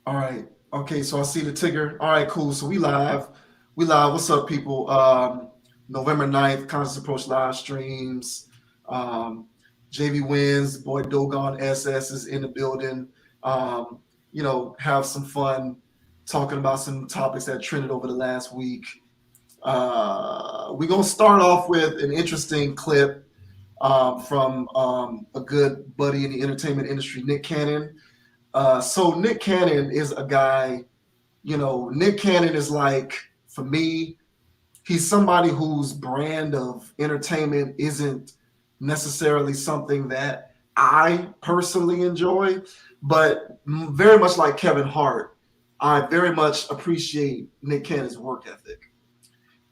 All right. Okay, so I see the ticker. All right, cool. So we live. We live. What's up, people? November 9th, Conscious Approach live streams. Um, JV wins. Boy Dogon SS is in the building. Um, have some fun talking about some topics that trended over the last week. We're going to start off with an interesting clip from a good buddy in the entertainment industry, Nick Cannon. So Nick Cannon is a guy, Nick Cannon is like, for me, he's somebody whose brand of entertainment isn't necessarily something that I personally enjoy, but very much like Kevin Hart, I very much appreciate Nick Cannon's work ethic.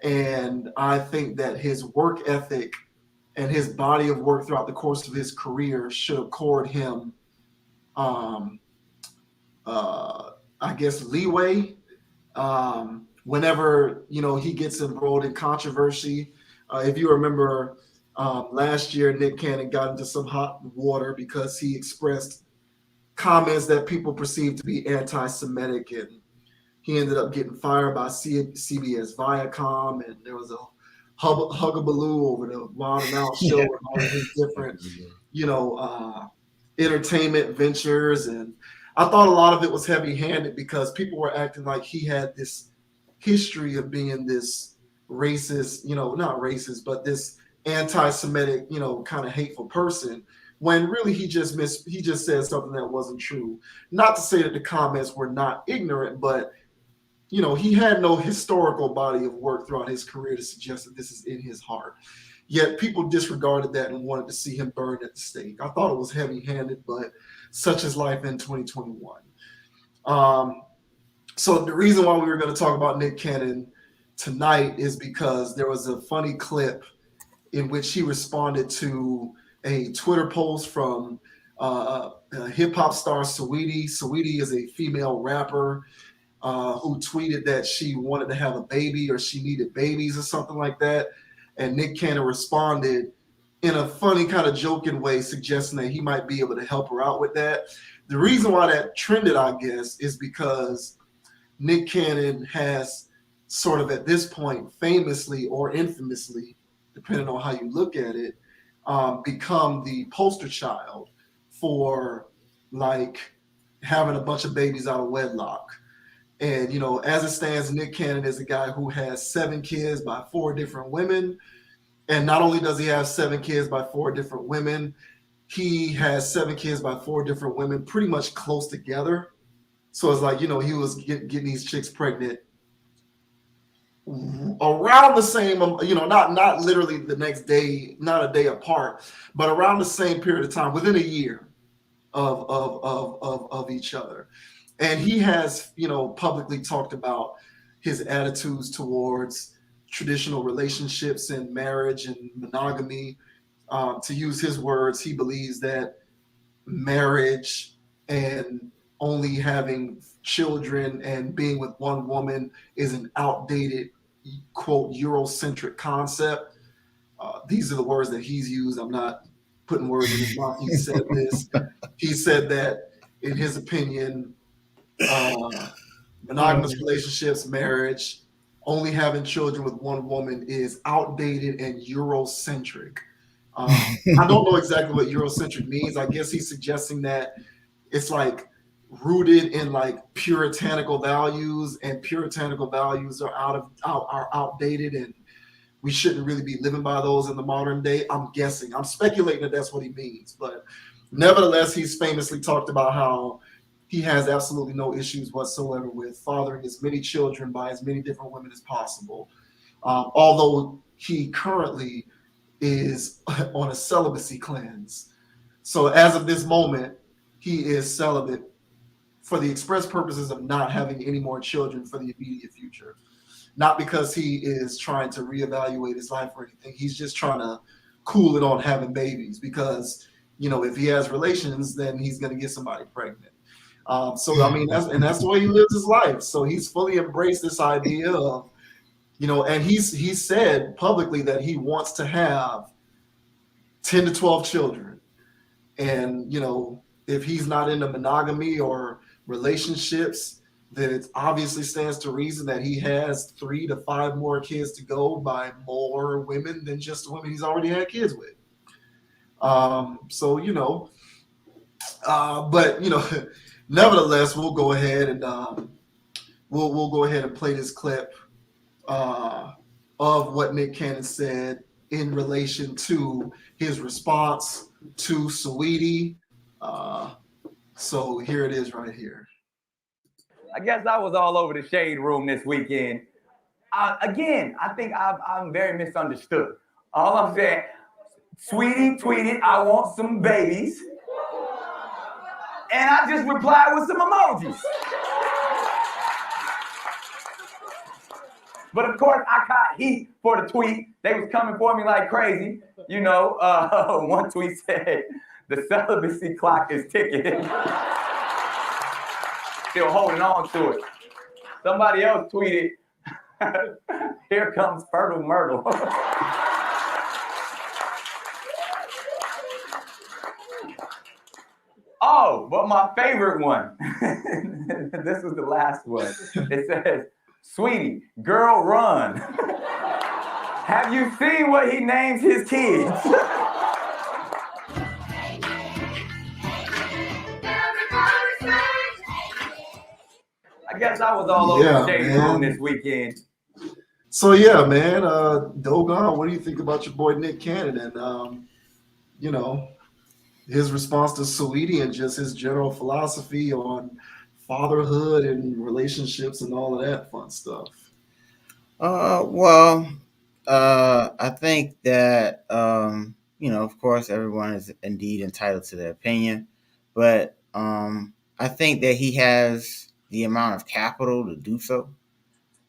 And I think that his work ethic and his body of work throughout the course of his career should accord him um, I guess, leeway whenever he gets embroiled in controversy. If you remember, last year Nick Cannon got into some hot water because he expressed comments that people perceived to be anti-Semitic, and he ended up getting fired by CBS Viacom, and there was a hugabaloo over the Wild 'N Out show and all of his different, entertainment ventures. And I thought a lot of it was heavy-handed because people were acting like he had this history of being this racist, not racist, but this anti-Semitic, kind of hateful person, when really he just said something that wasn't true. Not to say that the comments were not ignorant, but he had no historical body of work throughout his career to suggest that this is in his heart. Yet people disregarded that and wanted to see him burned at the stake. I thought it was heavy-handed, but such is life in 2021. So the reason why we were going to talk about Nick Cannon tonight is because there was a funny clip in which he responded to a Twitter post from hip-hop star Saweetie. Saweetie is a female rapper who tweeted that she wanted to have a baby or she needed babies or something like that. And Nick Cannon responded in a funny kind of joking way, suggesting that he might be able to help her out with that. The reason why that trended, I guess, is because Nick Cannon has sort of at this point, famously or infamously, depending on how you look at it, become the poster child for like having a bunch of babies out of wedlock. And, as it stands, Nick Cannon is a guy who has 7 kids by 4 different women. And not only does he have 7 kids by 4 different women, he has 7 kids by 4 different women pretty much close together. So it's like, he was getting these chicks pregnant around the same, not literally the next day, not a day apart, but around the same period of time, within a year of each other. And he has, publicly talked about his attitudes towards traditional relationships and marriage and monogamy. To use his words, he believes that marriage and only having children and being with one woman is an outdated, quote, Eurocentric concept. These are the words that he's used. I'm not putting words in his mouth. He said this. He said that, in his opinion, monogamous relationships, marriage, only having children with one woman is outdated and Eurocentric. I don't know exactly what Eurocentric means. I guess he's suggesting that it's like rooted in like puritanical values, and puritanical values are outdated, and we shouldn't really be living by those in the modern day. I'm guessing. I'm speculating that that's what he means. But nevertheless, he's famously talked about how he has absolutely no issues whatsoever with fathering as many children by as many different women as possible. Although he currently is on a celibacy cleanse. So as of this moment, he is celibate for the express purposes of not having any more children for the immediate future. Not because he is trying to reevaluate his life or anything. He's just trying to cool it on having babies because, if he has relations, then he's going to get somebody pregnant. So, I mean, that's the way he lives his life. So he's fully embraced this idea of, and he's said publicly that he wants to have 10 to 12 children. And, if he's not into monogamy or relationships, then it obviously stands to reason that he has 3 to 5 more kids to go by more women than just the women he's already had kids with. So but nevertheless, we'll go ahead and we'll go ahead and play this clip uh, of what Nick Cannon said in relation to his response to Saweetie. Uh, so here it is right here. I guess I was all over the shade room this weekend. Again, I think I'm very misunderstood. All I'm saying, Saweetie tweeted, "I want some babies," and I just replied with some emojis. But of course, I caught heat for the tweet. They was coming for me like crazy. One tweet said, "The celibacy clock is ticking." Still holding on to it. Somebody else tweeted, "Here comes fertile myrtle." Oh, but my favorite one. This was the last one. It says, "Sweetie, girl, run. Have you seen what he names his kids?" I guess I was all over the shade room this weekend. So yeah, man, Dogon, what do you think about your boy Nick Cannon and his response to Saweetie and just his general philosophy on fatherhood and relationships and all of that fun stuff? I think that of course, everyone is indeed entitled to their opinion, but I think that he has the amount of capital to do so.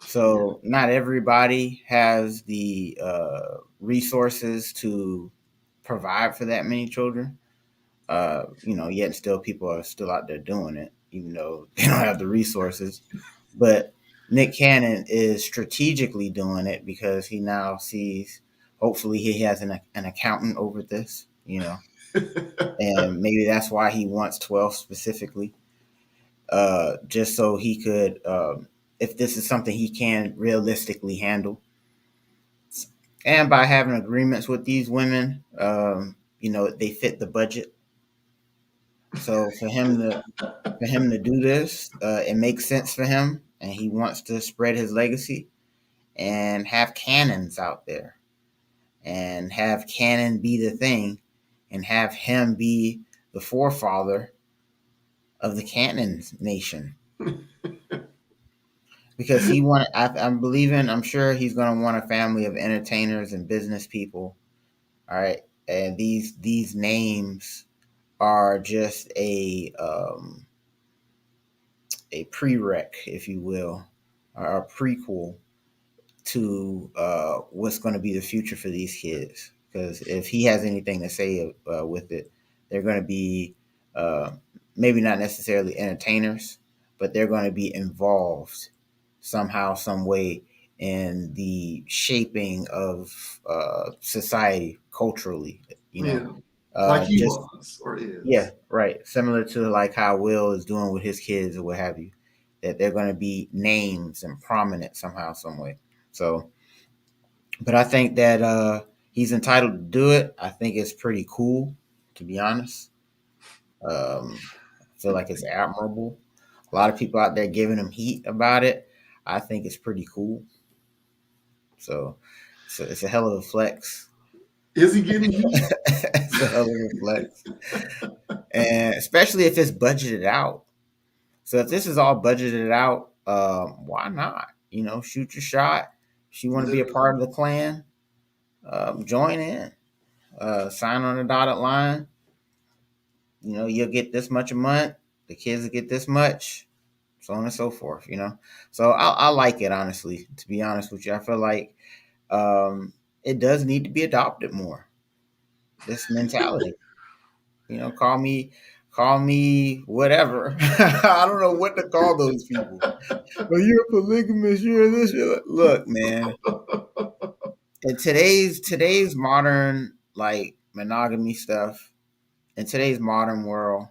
So not everybody has the resources to provide for that many children. Yet still people are still out there doing it, even though they don't have the resources. But Nick Cannon is strategically doing it because he now sees, hopefully he has an accountant over this, and maybe that's why he wants 12 specifically, just so he could, if this is something he can realistically handle. And by having agreements with these women, they fit the budget. So for him to do this, it makes sense for him, and he wants to spread his legacy and have cannons out there, and have Cannon be the thing, and have him be the forefather of the Cannon nation. Because I'm sure he's going to want a family of entertainers and business people. All right, and these names are just a prereq, if you will, or a prequel to what's going to be the future for these kids. Because if he has anything to say with it, they're going to be maybe not necessarily entertainers, but they're going to be involved somehow, some way in the shaping of society culturally. Like he was or is. Yeah, right. Similar to like how Will is doing with his kids or what have you, that they're going to be names and prominent somehow, some way. So, but I think that he's entitled to do it. I think it's pretty cool, to be honest. I feel like it's admirable. A lot of people out there giving him heat about it. I think it's pretty cool. So it's a hell of a flex. Is he getting heat? It's a hell of a flex. And especially if it's budgeted out. So if this is all budgeted out, why not? Shoot your shot. If you want to be a part of the clan, join in. Sign on the dotted line. You'll get this much a month. The kids will get this much, so on and so forth. So I like it, honestly. To be honest with you, I feel like it does need to be adopted more. This mentality. Call me whatever. I don't know what to call those people. Well, you're a polygamist. You're this. Look, man. In today's modern like monogamy stuff, in today's modern world,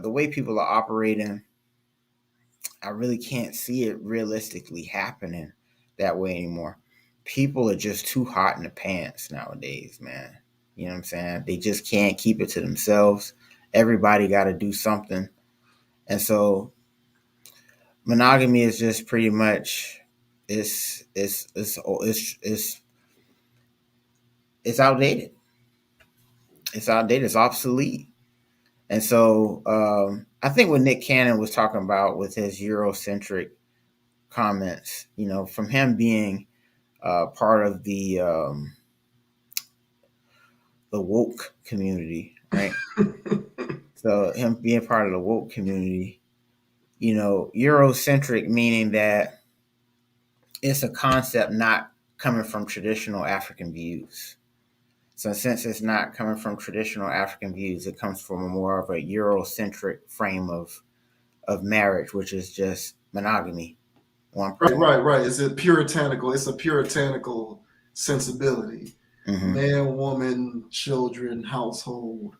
the way people are operating, I really can't see it realistically happening that way anymore. People are just too hot in the pants nowadays, man. You know what I'm saying? They just can't keep it to themselves. Everybody got to do something. And so monogamy is just pretty much it's outdated. It's outdated. It's obsolete. And so I think what Nick Cannon was talking about with his Eurocentric comments, from him being part of the woke community, right? So him being part of the woke community, Eurocentric meaning that it's a concept not coming from traditional African views. So since it's not coming from traditional African views, it comes from a more of a Eurocentric frame of marriage, which is just monogamy. Right. It's a puritanical sensibility. Mm-hmm. Man, woman, children, household,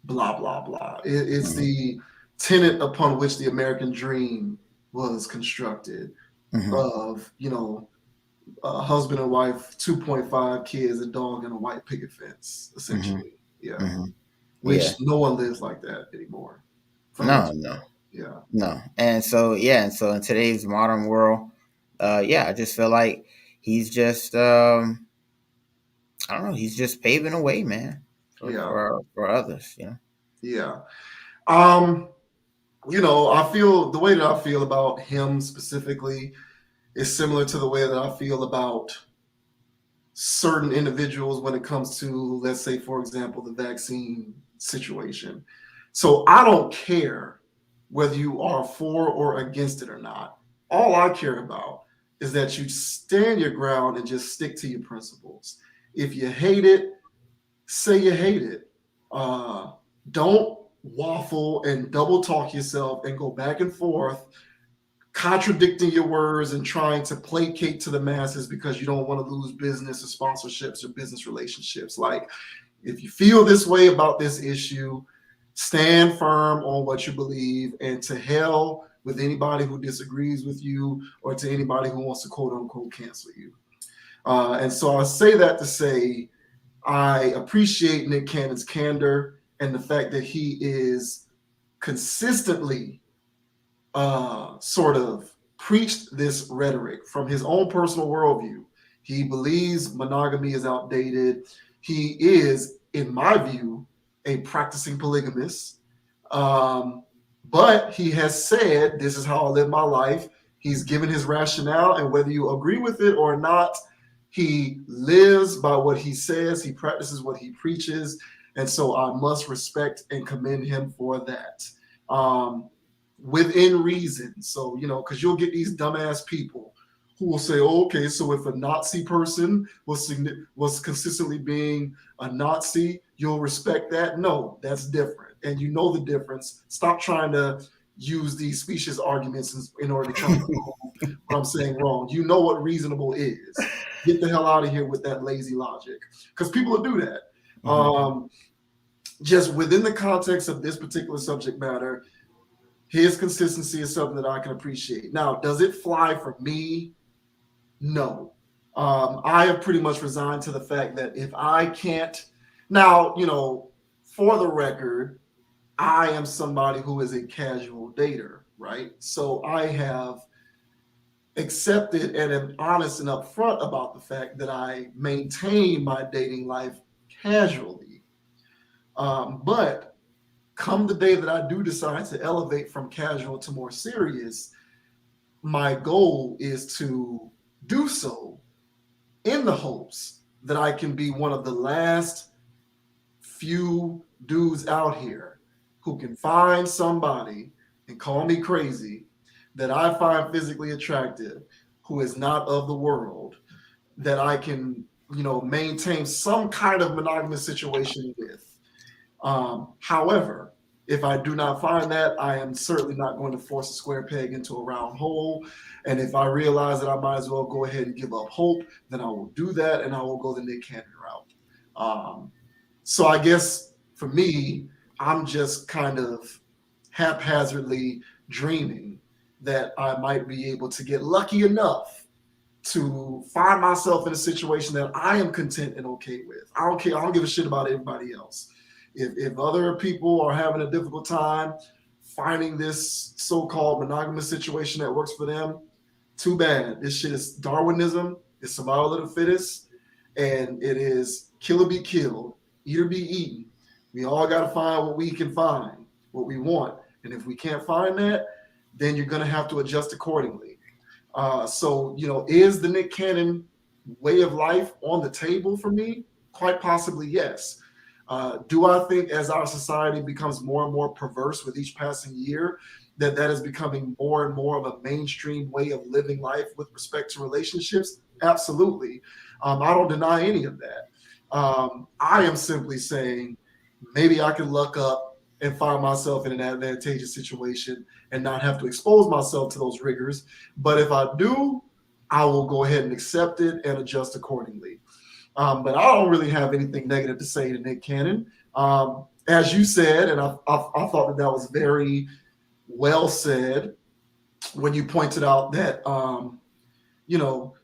blah, blah, blah. It's the tenet upon which the American dream was constructed of, husband and wife, 2.5 kids, a dog, and a white picket fence, essentially. Which no one lives like that anymore. No. And so in today's modern world, I just feel like he's just I don't know, he's just paving a way, man, for others, I feel the way that I feel about him specifically is similar to the way that I feel about certain individuals when it comes to, let's say, for example, the vaccine situation. So I don't care whether you are for or against it or not. All I care about is that you stand your ground and just stick to your principles. If you hate it, say you hate it. Don't waffle and double talk yourself and go back and forth, contradicting your words and trying to placate to the masses because you don't want to lose business or sponsorships or business relationships. Like, if you feel this way about this issue, stand firm on what you believe, and to hell with anybody who disagrees with you or to anybody who wants to quote unquote cancel you. And so I say that to say I appreciate Nick Cannon's candor and the fact that he is consistently sort of preached this rhetoric from his own personal worldview. He believes monogamy is outdated. He is, in my view, a practicing polygamist. But he has said, this is how I live my life. He's given his rationale, and whether you agree with it or not, he lives by what he says. He practices what he preaches. And so I must respect and commend him for that. Within reason. So, because you'll get these dumbass people who will say, oh, okay, so if a Nazi person was consistently being a Nazi, you'll respect that? No, that's different. And you know the difference. Stop trying to use these specious arguments in order to try to prove what I'm saying wrong. You know what reasonable is. Get the hell out of here with that lazy logic, because people will do that. Just within the context of this particular subject matter, his consistency is something that I can appreciate. Now, does it fly for me? No. I have pretty much resigned to the fact that if I can't, now, for the record, I am somebody who is a casual dater, right? So I have accepted and am honest and upfront about the fact that I maintain my dating life casually. But come the day that I do decide to elevate from casual to more serious, my goal is to do so in the hopes that I can be one of the last few dudes out here who can find somebody and call me crazy that I find physically attractive, who is not of the world, that I can, maintain some kind of monogamous situation with. However, if I do not find that, I am certainly not going to force a square peg into a round hole. And if I realize that I might as well go ahead and give up hope, then I will do that, and I will go the Nick Cannon route. So I guess for me, I'm just kind of haphazardly dreaming that I might be able to get lucky enough to find myself in a situation that I am content and okay with. I don't care. I don't give a shit about everybody else. If other people are having a difficult time finding this so-called monogamous situation that works for them, too bad. This shit is Darwinism. It's survival of the fittest, and it is kill or be killed, eat or be eaten. We all got to find what we can find, what we want, and if we can't find that, then you're gonna have to adjust accordingly. So, is the Nick Cannon way of life on the table for me? Quite possibly, yes. Do I think as our society becomes more and more perverse with each passing year, that is becoming more and more of a mainstream way of living life with respect to relationships? Absolutely. I don't deny any of that. I am simply saying maybe I can luck up and find myself in an advantageous situation and not have to expose myself to those rigors. But if I do, I will go ahead and accept it and adjust accordingly. But I don't really have anything negative to say to Nick Cannon. As you said, and I thought that was very well said when you pointed out that,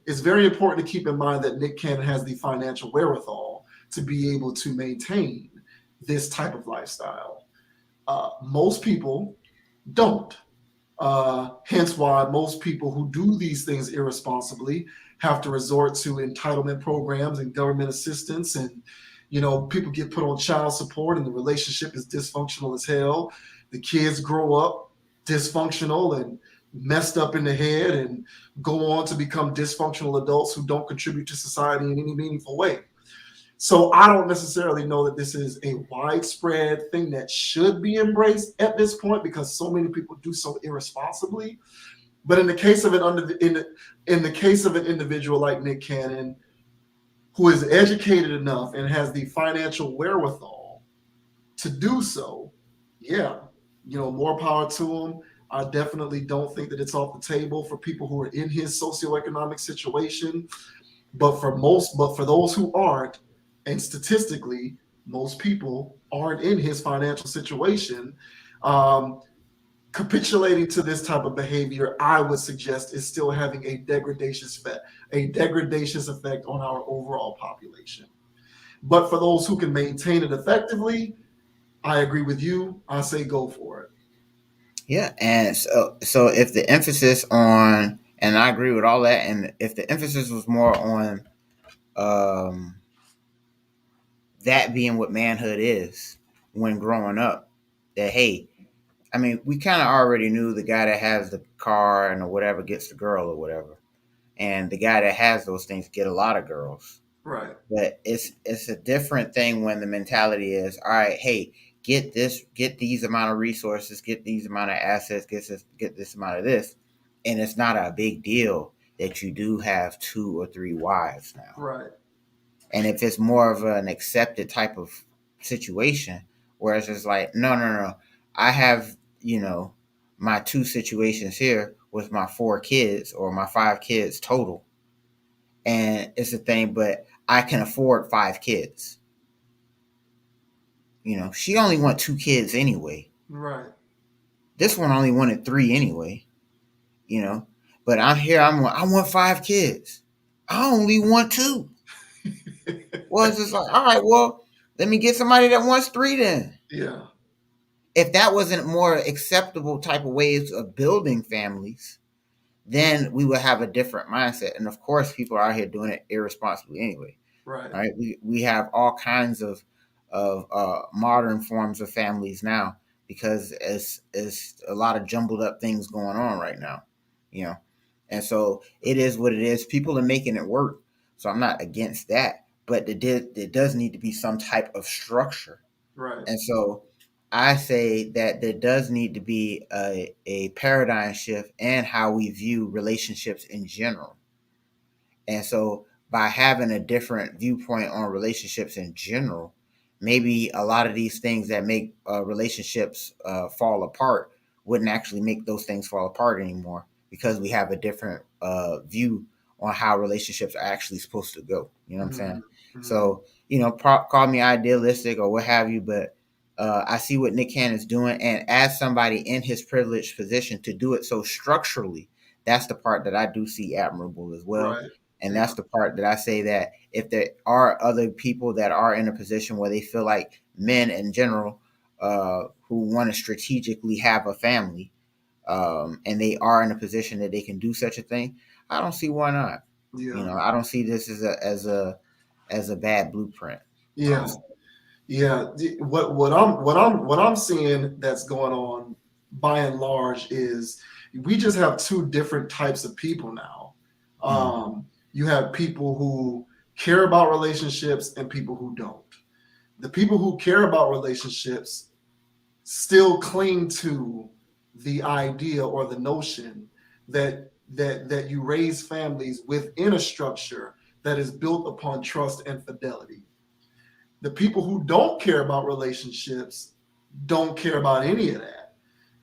it's very important to keep in mind that Nick Cannon has the financial wherewithal to be able to maintain this type of lifestyle. Most people don't. Hence why most people who do these things irresponsibly have to resort to entitlement programs and government assistance. And, people get put on child support and the relationship is dysfunctional as hell. The kids grow up dysfunctional and messed up in the head and go on to become dysfunctional adults who don't contribute to society in any meaningful way. So I don't necessarily know that this is a widespread thing that should be embraced at this point because so many people do so irresponsibly. But in the case of in the case of an individual like Nick Cannon, who is educated enough and has the financial wherewithal to do so, yeah, more power to him. I definitely don't think that it's off the table for people who are in his socioeconomic situation. But for those who aren't, and statistically, most people aren't in his financial situation. Capitulating to this type of behavior, I would suggest, is still having a degradatious effect on our overall population. But for those who can maintain it effectively, I agree with you. I say go for it. Yeah, and so if the emphasis on, and I agree with all that, and if the emphasis was more on um, that being what manhood is when growing up, that hey, I mean, we kind of already knew the guy that has the car and or whatever gets the girl or whatever, and the guy that has those things get a lot of girls. Right. But it's a different thing when the mentality is, all right, hey, get these amount of resources, get these amount of assets, get this amount of this, and it's not a big deal that you do have 2 or 3 wives now. Right. And if it's more of an accepted type of situation, whereas it's like, no, I have, my 2 situations here with my 4 kids or my 5 kids total. And it's a thing, but I can afford 5 kids. She only want 2 kids anyway. Right. This one only wanted 3 anyway. But I'm here. I want 5 kids. I only want 2. Well, it's just like, all right, well, let me get somebody that wants 3 then. Yeah. If that wasn't more acceptable type of ways of building families, then we would have a different mindset. And of course, people are out here doing it irresponsibly anyway. Right. Right. We have all kinds of modern forms of families now because it's a lot of jumbled up things going on right now, and so it is what it is. People are making it work, so I'm not against that, but it does need to be some type of structure. Right. And so I say that there does need to be a paradigm shift in how we view relationships in general. And so by having a different viewpoint on relationships in general, maybe a lot of these things that make relationships fall apart wouldn't actually make those things fall apart anymore because we have a different view on how relationships are actually supposed to go. You know what I'm saying? Mm-hmm. So, call me idealistic or what have you, but I see what Nick Cannon's doing, and as somebody in his privileged position to do it so structurally, that's the part that I do see admirable as well. Right. And Yeah. that's the part that I say that if there are other people that are in a position where they feel like men in general who want to strategically have a family, and they are in a position that they can do such a thing, I don't see why not. Yeah. I don't see this as a bad blueprint. Yeah. Yeah. What I'm seeing that's going on by and large is we just have two different types of people now. You have people who care about relationships and people who don't. The people who care about relationships still cling to the idea or the notion that you raise families within a structure that is built upon trust and fidelity. The people who don't care about relationships don't care about any of that.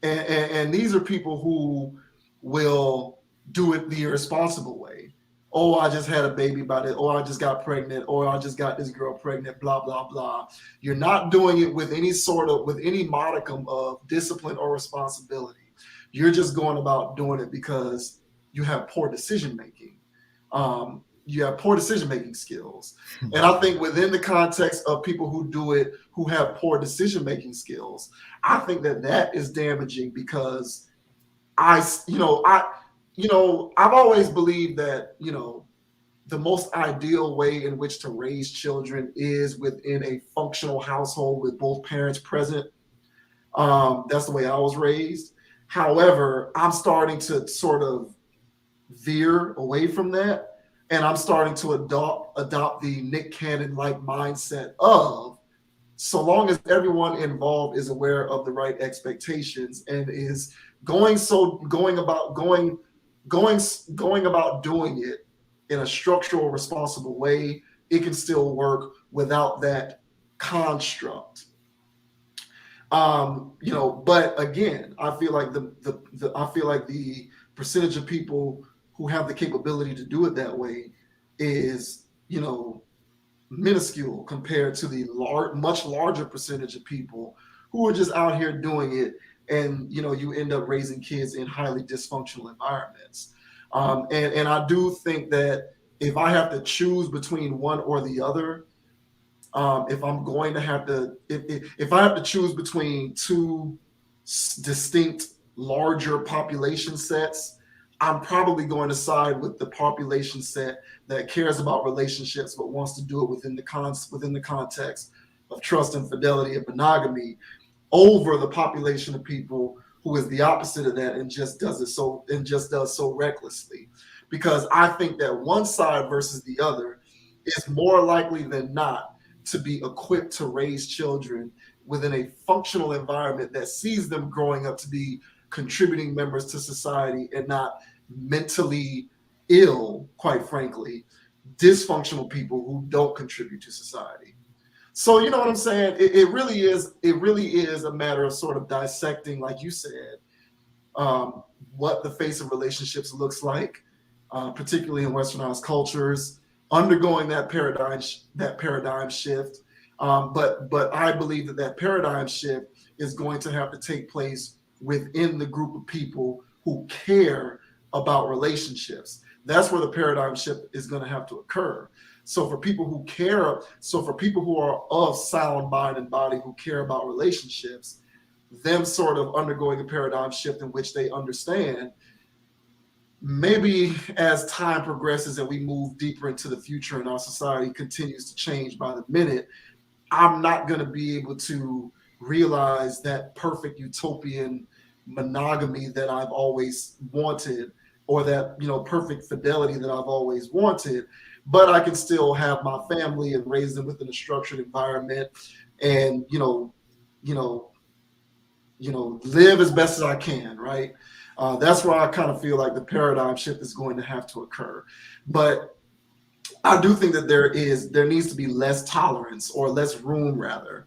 And these are people who will do it the irresponsible way. Oh, I just had a baby by it. Oh, I just got pregnant. Or I just got this girl pregnant, blah, blah, blah. You're not doing it with any modicum of discipline or responsibility. You're just going about doing it because you have poor decision making. You have poor decision making skills. And I think within the context of people who do it, who have poor decision making skills, I think that is damaging because I've always believed that, the most ideal way in which to raise children is within a functional household with both parents present. That's the way I was raised. However, I'm starting to sort of veer away from that. And I'm starting to adopt the Nick Cannon like mindset of, so long as everyone involved is aware of the right expectations and is going about doing it in a structural, responsible way, it can still work without that construct. But again, I feel like the percentage of people who have the capability to do it that way is, minuscule compared to the much larger percentage of people who are just out here doing it, and you end up raising kids in highly dysfunctional environments. And I do think that if I have to choose between one or the other, if I have to choose between two distinct larger population sets, I'm probably going to side with the population set that cares about relationships but wants to do it within the context of trust and fidelity and monogamy, over the population of people who is the opposite of that and just does so recklessly. Because I think that one side versus the other is more likely than not to be equipped to raise children within a functional environment that sees them growing up to be contributing members to society and not mentally ill, quite frankly, dysfunctional people who don't contribute to society. So you know what I'm saying? It really is a matter of sort of dissecting, like you said, what the face of relationships looks like, particularly in Westernized cultures, undergoing that paradigm shift. But I believe that paradigm shift is going to have to take place within the group of people who care about relationships. That's where the paradigm shift is going to have to occur. So for people who are of sound mind and body who care about relationships, them sort of undergoing a paradigm shift in which they understand, maybe as time progresses and we move deeper into the future and our society continues to change by the minute, I'm not going to be able to realize that perfect utopian monogamy that I've always wanted, or that perfect fidelity that I've always wanted. But I can still have my family and raise them within a structured environment, and live as best as I can, right? That's where I kind of feel like the paradigm shift is going to have to occur. But I do think that there needs to be less tolerance, or less room rather,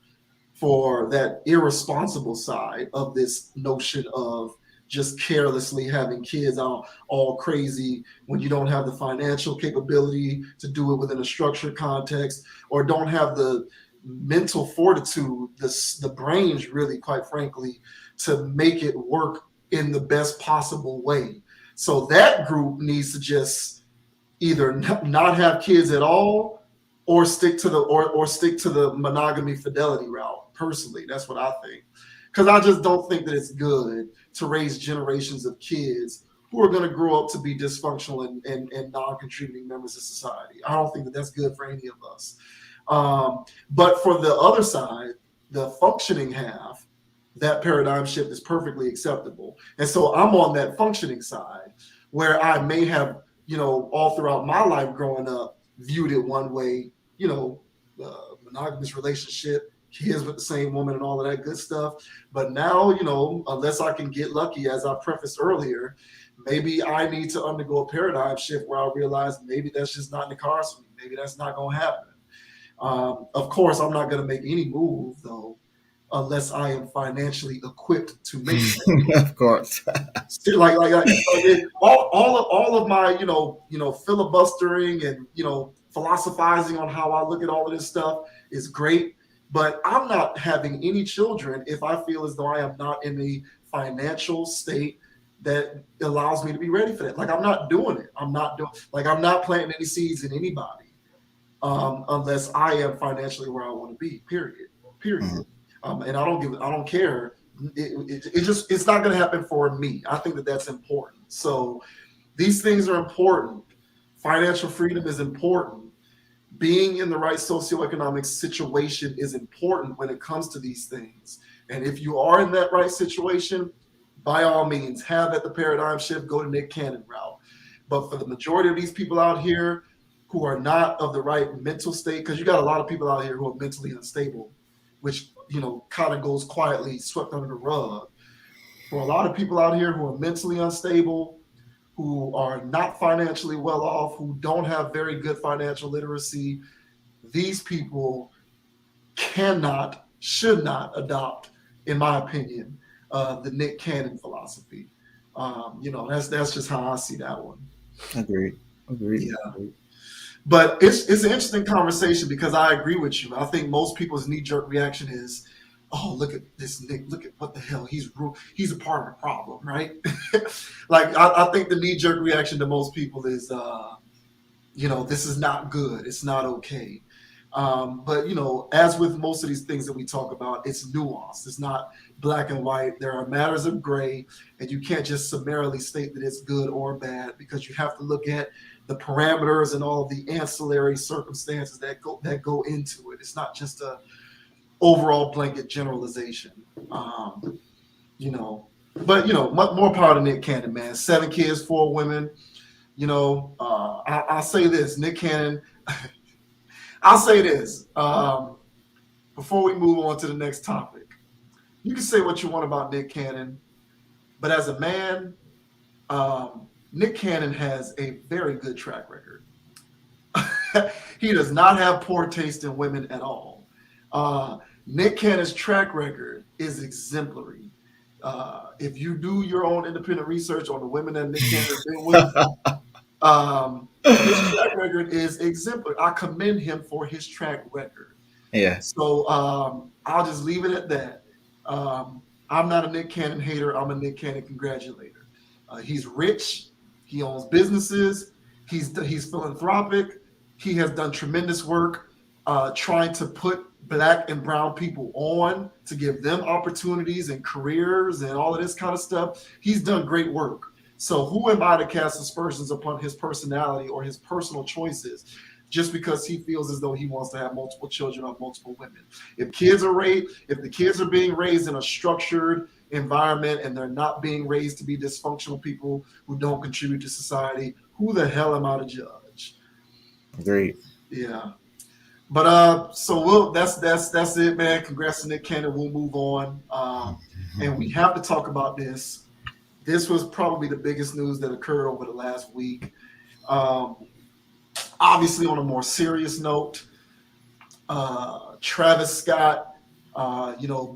for that irresponsible side of this notion of just carelessly having kids all crazy when you don't have the financial capability to do it within a structured context, or don't have the mental fortitude, the brains really, quite frankly, to make it work in the best possible way. So that group needs to just either not have kids at all, or stick to the monogamy fidelity route. Personally, that's what I think, because I just don't think that it's good to raise generations of kids who are going to grow up to be dysfunctional and non-contributing members of society. I don't think that that's good for any of us. But for the other side, the functioning half, that paradigm shift is perfectly acceptable. And so I'm on that functioning side, where I may have, all throughout my life growing up, viewed it one way, monogamous relationship, kids with the same woman and all of that good stuff. But now, unless I can get lucky, as I prefaced earlier, maybe I need to undergo a paradigm shift where I realize maybe that's just not in the cards for me. Maybe that's not going to happen. Of course, I'm not going to make any move, though, unless I am financially equipped to make it. Of course. like all of my filibustering and philosophizing on how I look at all of this stuff is great, but I'm not having any children if I feel as though I am not in a financial state that allows me to be ready for that. Like, I'm not doing it. I'm not planting any seeds in anybody unless I am financially where I want to be. Period. Mm-hmm. And I don't care. It's not going to happen for me. I think that that's important. So these things are important. Financial freedom is important. Being in the right socioeconomic situation is important when it comes to these things. And if you are in that right situation, by all means, have at the paradigm shift, go to Nick Cannon route. But for the majority of these people out here who are not of the right mental state, because you got a lot of people out here who are mentally unstable, which kind of goes quietly swept under the rug. For a lot of people out here who are mentally unstable, who are not financially well off, who don't have very good financial literacy, these people should not adopt, in my opinion, the Nick Cannon philosophy. That's just how I see that one. Agreed. Yeah. But it's an interesting conversation, because I agree with you. I think most people's knee-jerk reaction is, oh, look at this Nick, look at what the hell, he's a part of the problem, right? Like, I think the knee-jerk reaction to most people is, this is not good, it's not okay. But as with most of these things that we talk about, it's nuanced. It's not black and white. There are matters of gray, and you can't just summarily state that it's good or bad, because you have to look at the parameters and all of the ancillary circumstances that go into it. It's not just a overall blanket generalization. But more power to Nick Cannon, man. 7 kids, 4 women. I'll say this, Nick Cannon. I'll say this before we move on to the next topic. You can say what you want about Nick Cannon, but as a man, Nick Cannon has a very good track record. He does not have poor taste in women at all. Nick Cannon's track record is exemplary. If you do your own independent research on the women that Nick Cannon has been with, his track record is exemplary. I commend him for his track record. Yeah. So I'll just leave it at that. I'm not a Nick Cannon hater. I'm a Nick Cannon congratulator. He's rich. He owns businesses. He's philanthropic. He has done tremendous work trying to put Black and brown people on, to give them opportunities and careers and all of this kind of stuff. He's done great work. So who am I to cast aspersions upon his personality or his personal choices just because he feels as though he wants to have multiple children or multiple women? If the kids are being raised in a structured environment and they're not being raised to be dysfunctional people who don't contribute to society, who the hell am I to judge? Agreed. Yeah. But so that's it, man. Congrats to Nick Cannon. We'll move on. And we have to talk about this. This was probably the biggest news that occurred over the last week. Obviously, on a more serious note, Travis Scott,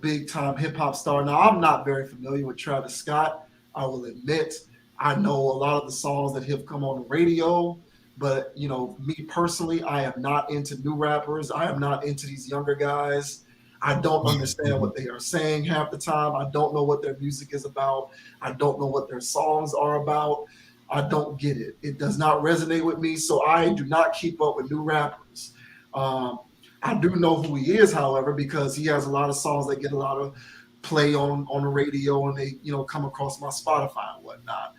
big time hip hop star. Now, I'm not very familiar with Travis Scott, I will admit. I know a lot of the songs that have come on the radio, But me personally, I am not into new rappers. I am not into these younger guys. I don't understand what they are saying half the time. I don't know what their music is about. I don't know what their songs are about. I don't get it. It does not resonate with me. So I do not keep up with new rappers. Um, I do know who he is, however, because he has a lot of songs that get a lot of play on the radio, and they come across my Spotify and whatnot.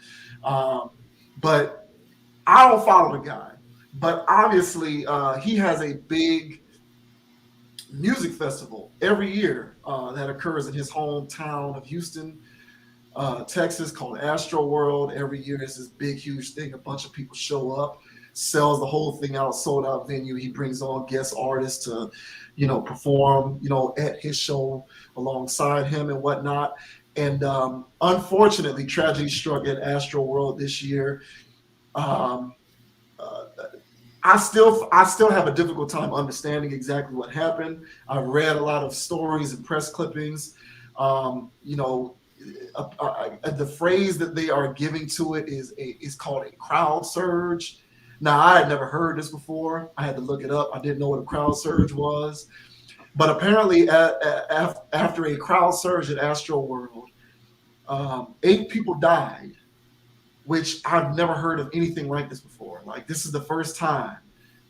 But I don't follow the guy. But obviously, he has a big music festival every year that occurs in his hometown of Houston, Texas, called Astroworld. Every year it's this big, huge thing. A bunch of people show up, sells the whole thing out, sold out venue. He brings on guest artists to, perform, at his show alongside him and whatnot. And unfortunately, tragedy struck at Astroworld this year. Um, uh, I still have a difficult time understanding exactly what happened. I've read a lot of stories and press clippings. The phrase that they are giving to it is called a crowd surge. Now, I had never heard this before. I had to look it up. I didn't know what a crowd surge was. But apparently, after a crowd surge at Astroworld, 8 people died, which I've never heard of anything like this before. Like, this is the first time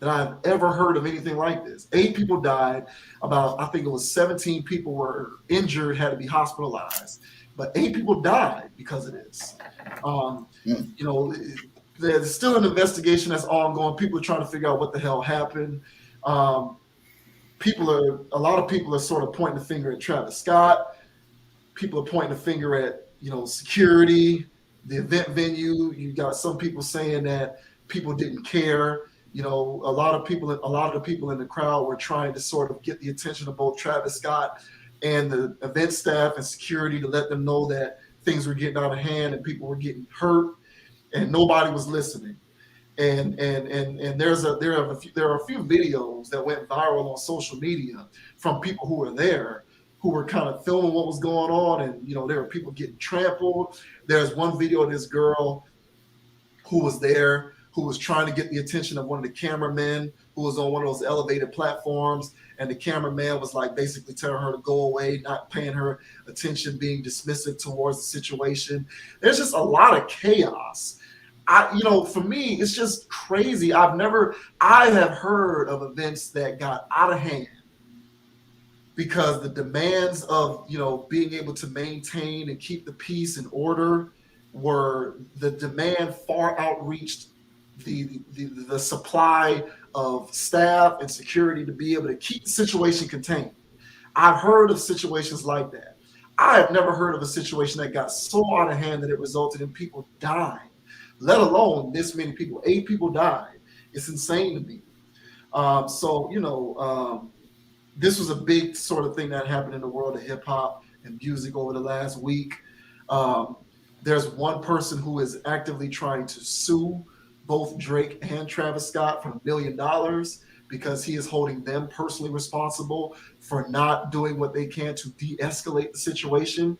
that I've ever heard of anything like this. 8 people died. I think it was 17 people were injured, had to be hospitalized. But 8 people died because of this. There's still an investigation that's ongoing. People are trying to figure out what the hell happened. A lot of people are sort of pointing the finger at Travis Scott. People are pointing the finger at, security, the event venue. You got some people saying that people didn't care. A lot of the people in the crowd were trying to sort of get the attention of both Travis Scott and the event staff and security to let them know that things were getting out of hand and people were getting hurt, and nobody was listening. And there are a few videos that went viral on social media from people who were there, who were kind of filming what was going on, and there were people getting trampled. There's one video of this girl who was there, who was trying to get the attention of one of the cameramen who was on one of those elevated platforms, and the cameraman was like basically telling her to go away, not paying her attention, being dismissive towards the situation. There's just a lot of chaos. For me, it's just crazy. I have heard of events that got out of hand because the demands of, being able to maintain and keep the peace and order the demand far outreached the supply of staff and security to be able to keep the situation contained. I've heard of situations like that. I have never heard of a situation that got so out of hand that it resulted in people dying, let alone this many people. 8 people died. It's insane to me. This was a big sort of thing that happened in the world of hip hop and music over the last week. There's one person who is actively trying to sue both Drake and Travis Scott for $1 million because he is holding them personally responsible for not doing what they can to de-escalate the situation.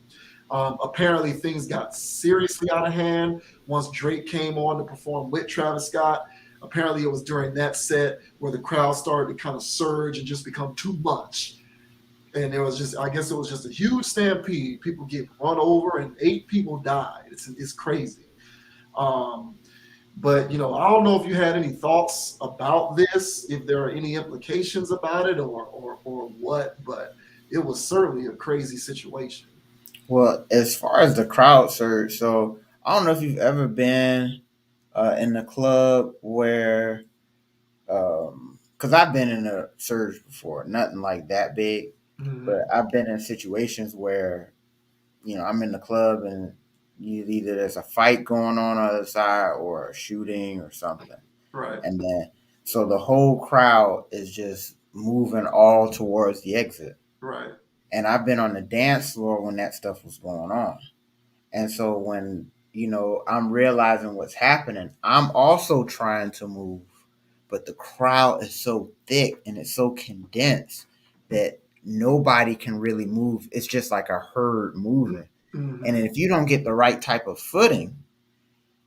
Apparently, things got seriously out of hand once Drake came on to perform with Travis Scott. Apparently, it was during that set where the crowd started to kind of surge and just become too much. And I guess it was just a huge stampede. People get run over and 8 people died. It's crazy. But, I don't know if you had any thoughts about this, if there are any implications about it or what, but it was certainly a crazy situation. Well, as far as the crowd surge, so I don't know if you've ever been in a club where, because I've been in a surge before, nothing like that big, but I've been in situations where, I'm in the club and either there's a fight going on the other side or a shooting or something. Right. And then, so the whole crowd is just moving all towards the exit. Right. And I've been on the dance floor when that stuff was going on. And so when, I'm realizing what's happening, I'm also trying to move, but the crowd is so thick and it's so condensed that nobody can really move. It's just like a herd moving. Mm-hmm. And if you don't get the right type of footing,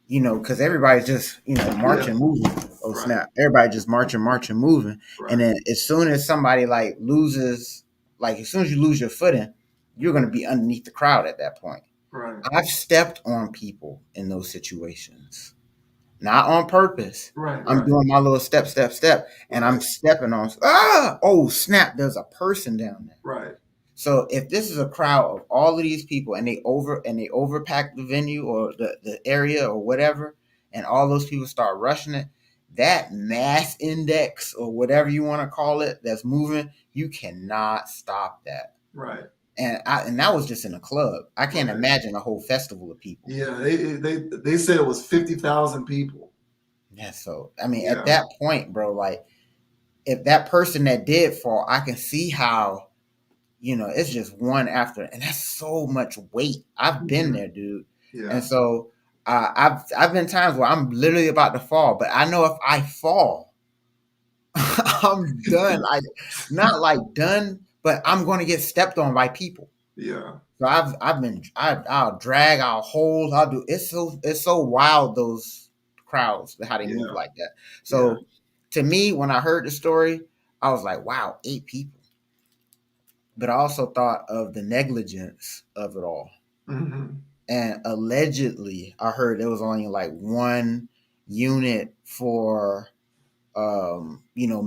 because everybody's just, marching, moving oh Right. snap, everybody just marching, moving. Right. And then as soon as somebody like loses, like as soon as you lose your footing, you're going to be underneath the crowd at that point. Right. I've stepped on people in those situations, not on purpose. Right. I'm Right. doing my little step, and I'm Right. stepping on. Oh snap! There's a person down there. Right. So if this is a crowd of all of these people and they overpack the venue or the area or whatever, and all those people start rushing it, that mass index or whatever you want to call it that's moving, you cannot stop that. Right. And that was just in a club. I can't Right. imagine a whole festival of people. Yeah, they said it was 50,000 people. Yeah, so I mean, Yeah. at that point, bro, like if that person that did fall, I can see how, it's just one after, and that's so much weight. I've been there, dude. Yeah. And so I've been times where I'm literally about to fall, but I know if I fall, I'm done. Not like done, but I'm going to get stepped on by people. Yeah. So I'll drag, I'll hold, I'll do. It's so wild, those crowds, how they move like that. So to me, when I heard the story, I was like, wow, 8 people. But I also thought of the negligence of it all. Mm-hmm. And allegedly, I heard there was only like one unit for,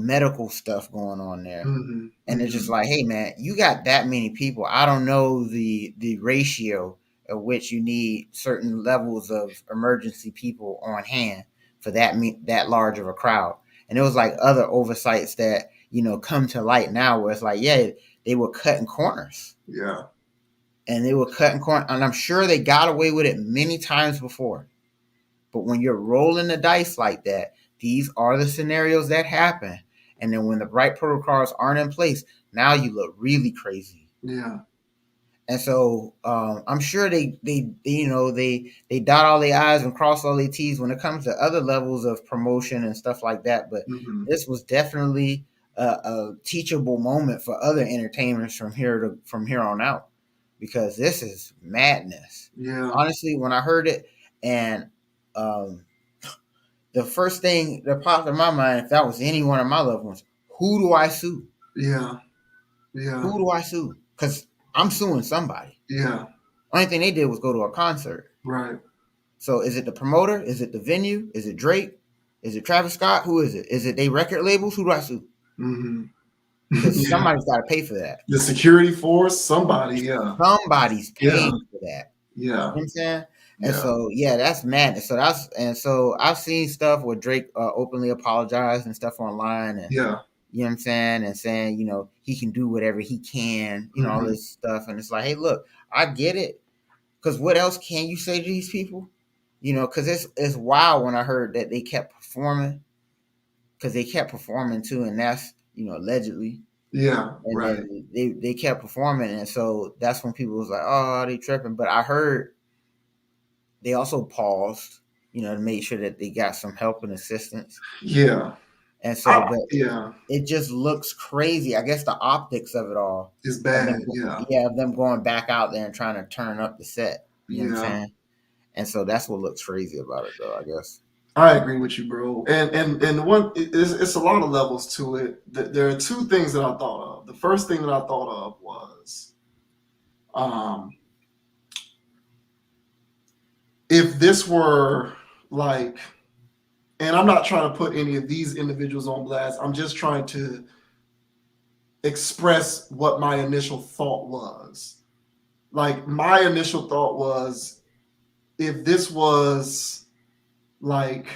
medical stuff going on there. Mm-hmm. And it's just like, hey, man, you got that many people. I don't know the ratio at which you need certain levels of emergency people on hand for that large of a crowd. And it was like other oversights that, come to light now where it's like, yeah, they were cutting corners. Yeah. And they were cutting corners. And I'm sure they got away with it many times before. But when you're rolling the dice like that, these are the scenarios that happen. And then when the right protocols aren't in place, now you look really crazy. Yeah. And so I'm sure they dot all the I's and cross all the T's when it comes to other levels of promotion and stuff like that. But this was definitely a teachable moment for other entertainers from here on out, because this is madness. Yeah. Honestly, when I heard it, and the first thing that popped in my mind, if that was any one of my loved ones, who do I sue? Yeah. Yeah. Who do I sue? Because I'm suing somebody. Yeah. Only thing they did was go to a concert. Right. So is it the promoter? Is it the venue? Is it Drake? Is it Travis Scott? Who is it? Is it they record labels? Who do I sue? Mm-hmm. Because somebody's got to pay for that. The security force, somebody, yeah. Somebody's paying for that. Yeah. You know what I'm saying? And so, that's madness. So I've seen stuff where Drake openly apologized and stuff online, and you know what I'm saying, and saying, he can do whatever he can, all this stuff. And it's like, hey, look, I get it. Because what else can you say to these people? Because it's wild when I heard that they kept performing, because they kept performing too, and that's, allegedly. Yeah, and right. Then they kept performing, and so that's when people was like, oh, they tripping. But I heard they also paused, to make sure that they got some help and assistance. Yeah. And so, it just looks crazy. I guess the optics of it all is bad. Of them going back out there and trying to turn up the set. You know what I'm saying? And so that's what looks crazy about it, though, I guess. I agree with you, bro. And one, it's a lot of levels to it. There are 2 things that I thought of. The first thing that I thought of was, if this were like, and I'm not trying to put any of these individuals on blast, I'm just trying to express what my initial thought was. Like, my initial thought was, if this was like,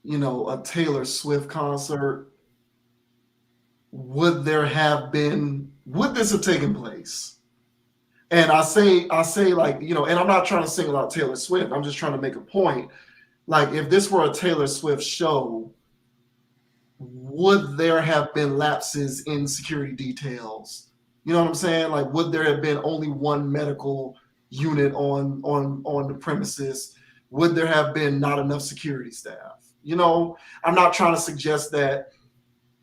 a Taylor Swift concert, would this have taken place? And I say like, and I'm not trying to single out Taylor Swift. I'm just trying to make a point. Like, if this were a Taylor Swift show, would there have been lapses in security details? You know what I'm saying? Like, would there have been only one medical unit on the premises? Would there have been not enough security staff? I'm not trying to suggest that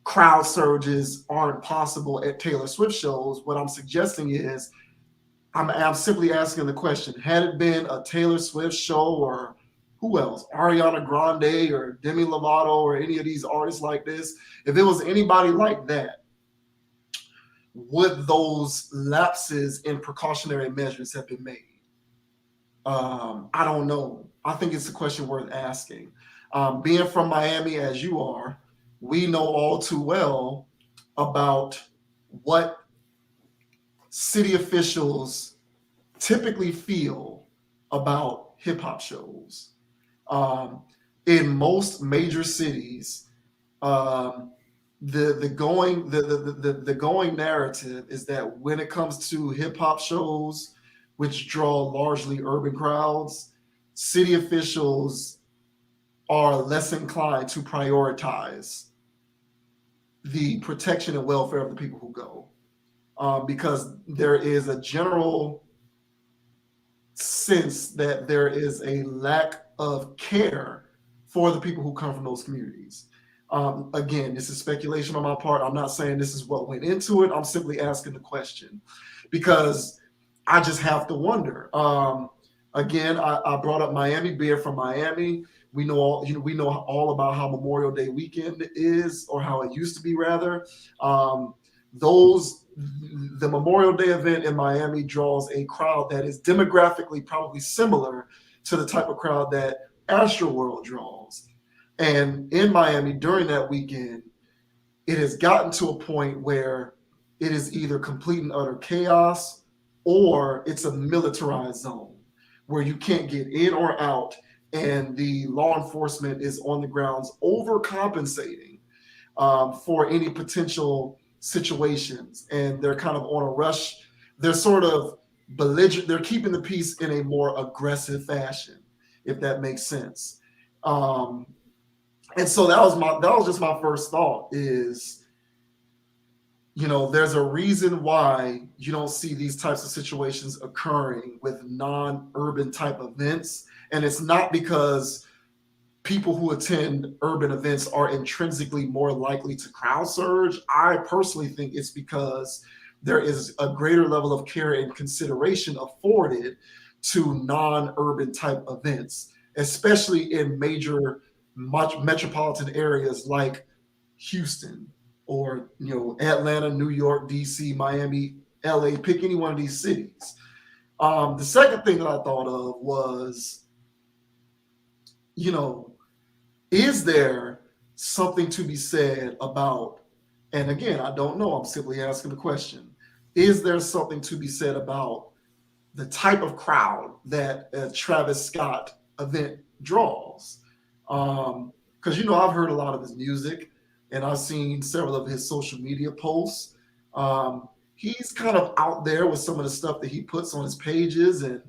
crowd surges aren't possible at Taylor Swift shows. What I'm suggesting is, I'm simply asking the question: had it been a Taylor Swift show or who else? Ariana Grande or Demi Lovato or any of these artists like this. If it was anybody like that, would those lapses in precautionary measures have been made? I don't know. I think it's a question worth asking. Being from Miami as you are, we know all too well about what city officials typically feel about hip hop shows. Um, in most major cities, um, the going narrative is that when it comes to hip hop shows, which draw largely urban crowds, city officials are less inclined to prioritize the protection and welfare of the people who go, because there is a general sense that there is a lack of care for the people who come from those communities. Again, this is speculation on my part. I'm not saying this is what went into it. I'm simply asking the question because I just have to wonder. Again, I brought up Miami, being from Miami. We know all about how Memorial Day weekend is, or how it used to be rather. The Memorial Day event in Miami draws a crowd that is demographically probably similar to the type of crowd that Astroworld draws. And in Miami during that weekend, it has gotten to a point where it is either complete and utter chaos or it's a militarized zone where you can't get in or out, and the law enforcement is on the grounds overcompensating for any potential situations, and they're kind of on a rush. They're sort of belligerent. They're keeping the peace in a more aggressive fashion, if that makes sense. And so that was just my first thought is, there's a reason why you don't see these types of situations occurring with non-urban type events. And it's not because people who attend urban events are intrinsically more likely to crowd surge. I personally think it's because there is a greater level of care and consideration afforded to non-urban type events, especially in major metropolitan areas like Houston or Atlanta, New York, DC, Miami, LA. Pick any one of these cities. The second thing that I thought of was, is there something to be said about, and again, I don't know, I'm simply asking the question, is there something to be said about the type of crowd that a Travis Scott event draws? Because, I've heard a lot of his music and I've seen several of his social media posts. He's kind of out there with some of the stuff that he puts on his pages, and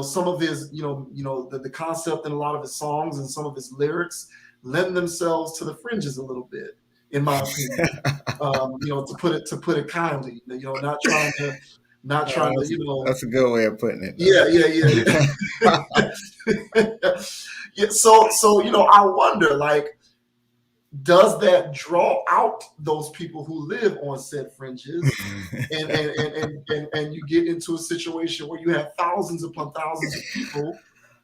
some of his, the concept in a lot of his songs and some of his lyrics lend themselves to the fringes a little bit, in my opinion. To put it kindly, not trying to, That's a good way of putting it. Yeah. Yeah. So, I wonder, like, does that draw out those people who live on said fringes, and you get into a situation where you have thousands upon thousands of people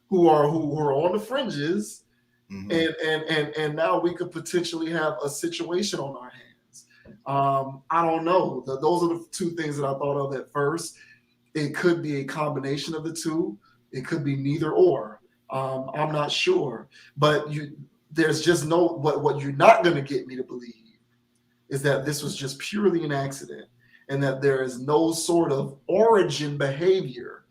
who are on the fringes, and now we could potentially have a situation on our hands. I don't know. Those are the two things that I thought of at first. It could be a combination of the two. It could be neither or. I'm not sure, but there's just no, what you're not going to get me to believe is that this was just purely an accident, and that there is no sort of origin behavior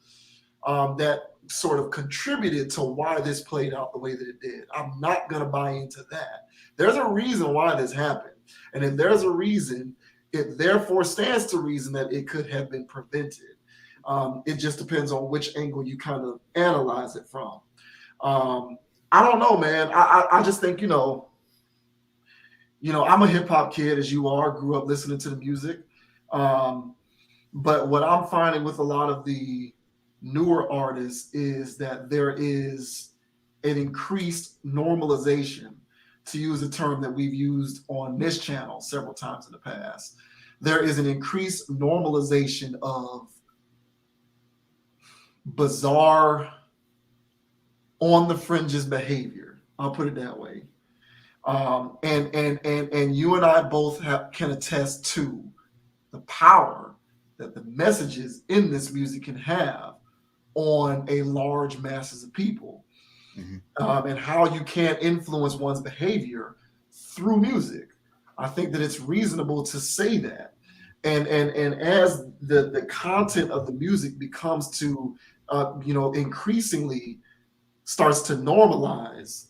that sort of contributed to why this played out the way that it did. I'm not going to buy into that. There's a reason why this happened. And if there's a reason, it therefore stands to reason that it could have been prevented. It just depends on which angle you kind of analyze it from. I don't know, man. I just think, I'm a hip hop kid, as you are, grew up listening to the music. But what I'm finding with a lot of the newer artists is that there is an increased normalization, to use a term that we've used on this channel several times in the past. There is an increased normalization of bizarre, on the fringes behavior. I'll put it that way. And you and I both can attest to the power that the messages in this music can have on a large masses of people, and how you can influence one's behavior through music. I think that it's reasonable to say that. And as the content of the music becomes to increasingly starts to normalize,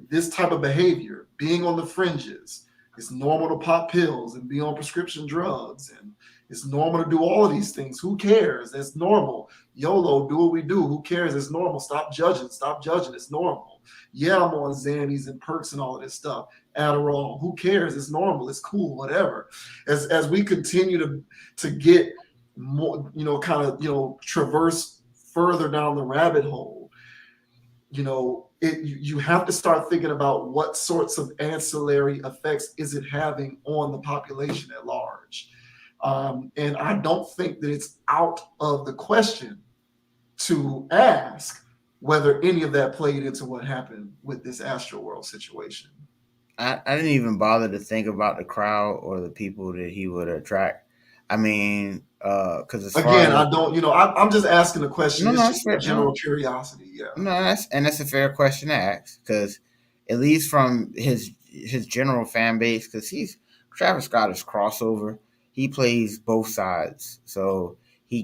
this type of behavior, being on the fringes. It's normal to pop pills and be on prescription drugs, and it's normal to do all of these things. Who cares? That's normal. YOLO, do what we do. Who cares? It's normal. Stop judging. Stop judging. It's normal. Yeah, I'm on Xannies and perks and all of this stuff. Adderall. Who cares? It's normal. It's cool. Whatever. As we continue to get more, traverse further down the rabbit hole, you have to start thinking about what sorts of ancillary effects is it having on the population at large. And I don't think that it's out of the question to ask whether any of that played into what happened with this Astroworld situation. I didn't even bother to think about the crowd or the people that he would attract. I mean, because I don't, I'm just asking the question. No, it's no, just fair, general curiosity. Yeah. No, that's a fair question to ask, because at least from his general fan base, because Travis Scott is crossover. He plays both sides, so he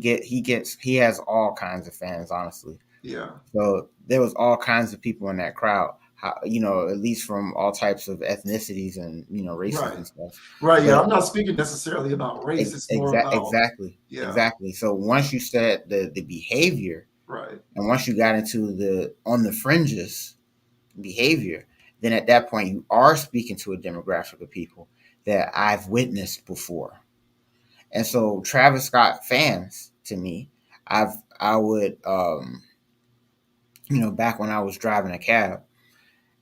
has all kinds of fans, honestly. Yeah. So there was all kinds of people in that crowd. At least from all types of ethnicities and races and stuff. Right. Yeah. I'm not speaking necessarily about race. It's more about exactly. So once you said the behavior, right, and once you got into the on the fringes behavior, then at that point you are speaking to a demographic of people that I've witnessed before. And so Travis Scott fans, to me, I would back when I was driving a cab,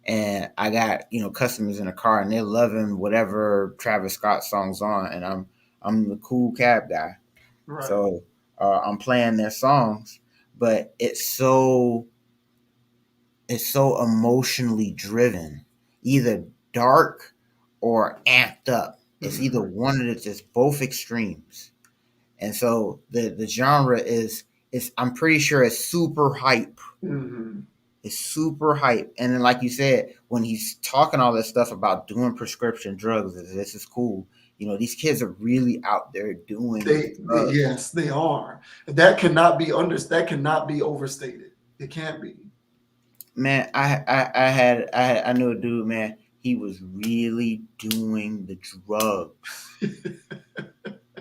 and I got customers in a car, and they're loving whatever Travis Scott song's on, and I'm the cool cab guy, right. So I'm playing their songs, but it's so emotionally driven, either dark or amped up. It's either one of the, just both extremes, and so the genre is I'm pretty sure it's super hype. It's super hype. And then, like you said, when he's talking all this stuff about doing prescription drugs, this is cool. These kids are really out there doing drugs. Yes, they are. That cannot be overstated. It can't be. Man, I knew a dude, man, he was really doing the drugs.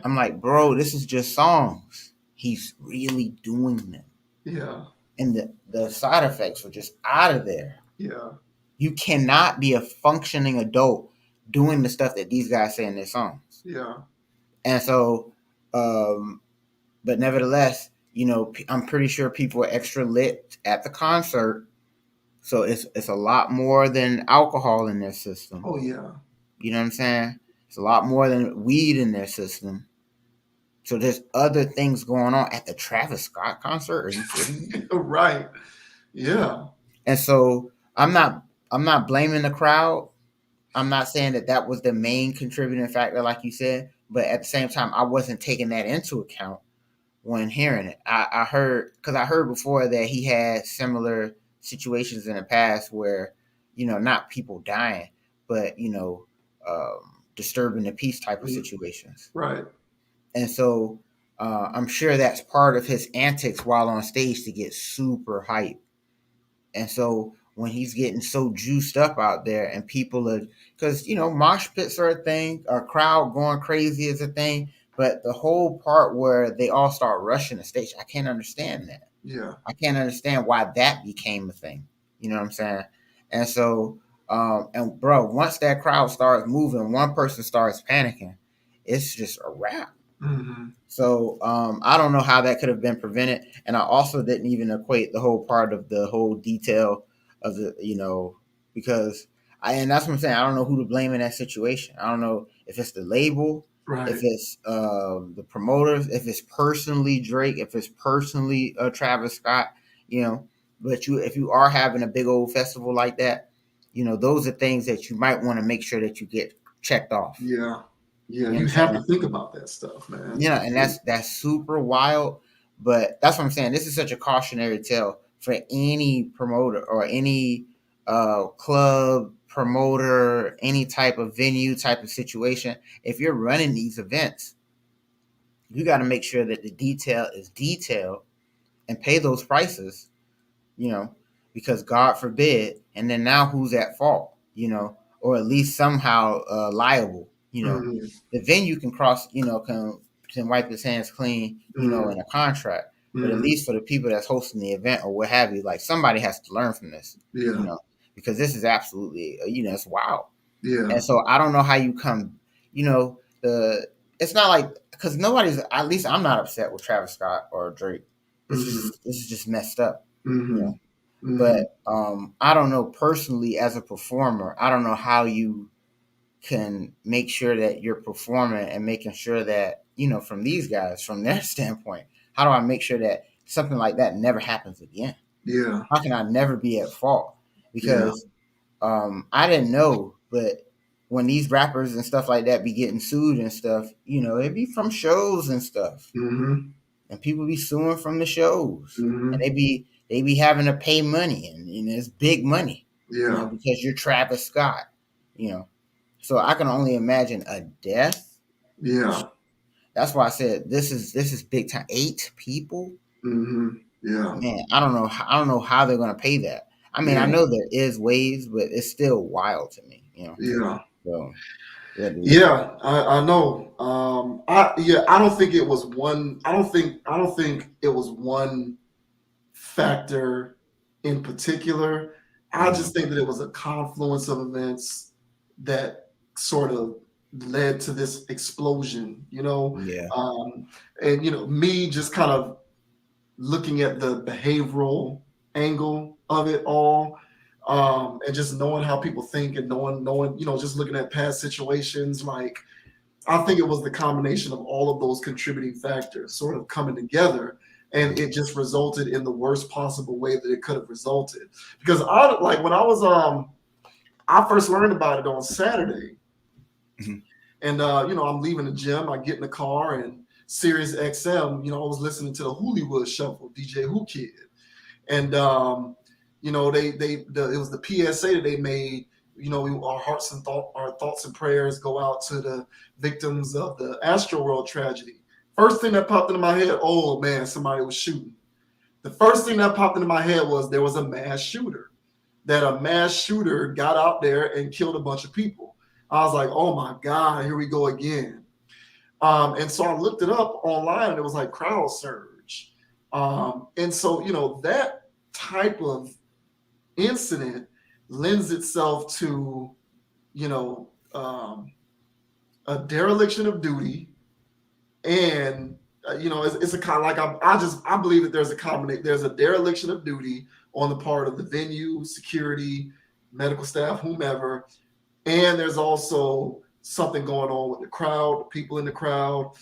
I'm like, bro, this is just songs. He's really doing them. Yeah. And the side effects were just out of there. Yeah. You cannot be a functioning adult doing the stuff that these guys say in their songs. Yeah. And so, but nevertheless, I'm pretty sure people were extra lit at the concert. So it's a lot more than alcohol in their system. Oh, yeah. You know what I'm saying? It's a lot more than weed in their system. So there's other things going on at the Travis Scott concert. Are you kidding me? Right. Yeah. And so I'm not blaming the crowd. I'm not saying that was the main contributing factor, like you said, but at the same time, I wasn't taking that into account when hearing it. I heard before that he had similar situations in the past where, not people dying, but, disturbing the peace type of situations. Right. And so I'm sure that's part of his antics while on stage to get super hype. And so when he's getting so juiced up out there and people are, because, mosh pits are a thing, a crowd going crazy is a thing, but the whole part where they all start rushing the stage, I can't understand that. Yeah. I can't understand why that became a thing. You know what I'm saying? And so, and bro, once that crowd starts moving, one person starts panicking, it's just a wrap. So I don't know how that could have been prevented. And I also didn't even equate the whole part of the whole detail of the, because and that's what I'm saying. I don't know who to blame in that situation. I don't know if it's the label, right, if it's the promoters, if it's personally Drake, if it's personally Travis Scott, But if you are having a big old festival like that, those are things that you might want to make sure that you get checked off. Yeah. Yeah. You know You what I'm have to saying? think about that stuff, man. Yeah, and that's super wild. But that's what I'm saying. This is such a cautionary tale for any promoter or any club promoter, any type of venue type of situation. If you're running these events, you got to make sure that the detail is detailed and pay those prices, you know, because God forbid, and then now who's at fault, or at least somehow liable, Mm-hmm. the venue can cross, can wipe his hands clean, Mm-hmm. in a contract, but at Mm-hmm. least for the people that's hosting the event or what have you, like somebody has to learn from this, Yeah. because this is absolutely, it's wild. Yeah. And so I don't know how you come, it's not like, because nobody's, at least I'm not upset with Travis Scott or Drake. Mm-hmm. This is just messed up, you Mm-hmm. know. Mm-hmm. But I don't know personally as a performer, I don't know how you can make sure that you're performing and making sure that, from these guys, from their standpoint, how do I make sure that something like that never happens again? Yeah. How can I never be at fault? Yeah. Because I didn't know, but when these rappers and stuff like that be getting sued and stuff, it be from shows and stuff, Mm-hmm. and people be suing from the shows, and Mm-hmm. they be having to pay money, and it's big money, Yeah. because you're Travis Scott, you know. So I can only imagine a death. Yeah. That's why I said this is big time. 8 people, Mm-hmm. Yeah. man. I don't know how they're gonna pay that. I mean, I Yeah. know there is ways, but it's still wild to me. Yeah. So yeah, dude. Yeah, I know. I don't think it was one. I don't think it was one factor in particular. I just think that it was a confluence of events that sort of led to this explosion. Yeah, And me just kind of looking at the behavioral angle of it all, and just knowing how people think and knowing, just looking at past situations. Like, I think it was the combination of all of those contributing factors sort of coming together, and it just resulted in the worst possible way that it could have resulted. Because when I first learned about it on Saturday, Mhm. and I'm leaving the gym, I get in the car, and Sirius XM, I was listening to the Hollywood Shuffle, DJ Who Kid, and it was the PSA that they made. Our thoughts and prayers go out to the victims of the Astroworld tragedy. First thing that popped into my head, oh man, somebody was shooting. The first thing that popped into my head was there was a mass shooter. That a mass shooter got out there and killed a bunch of people. I was like, oh my God, here we go again. And so I looked it up online, and it was like crowd surge. And so, that type of incident lends itself to, you know, um, a dereliction of duty, and it's a kind of like I believe that there's a dereliction of duty on the part of the venue, security, medical staff, whomever, and there's also something going on with the crowd, people in the crowd.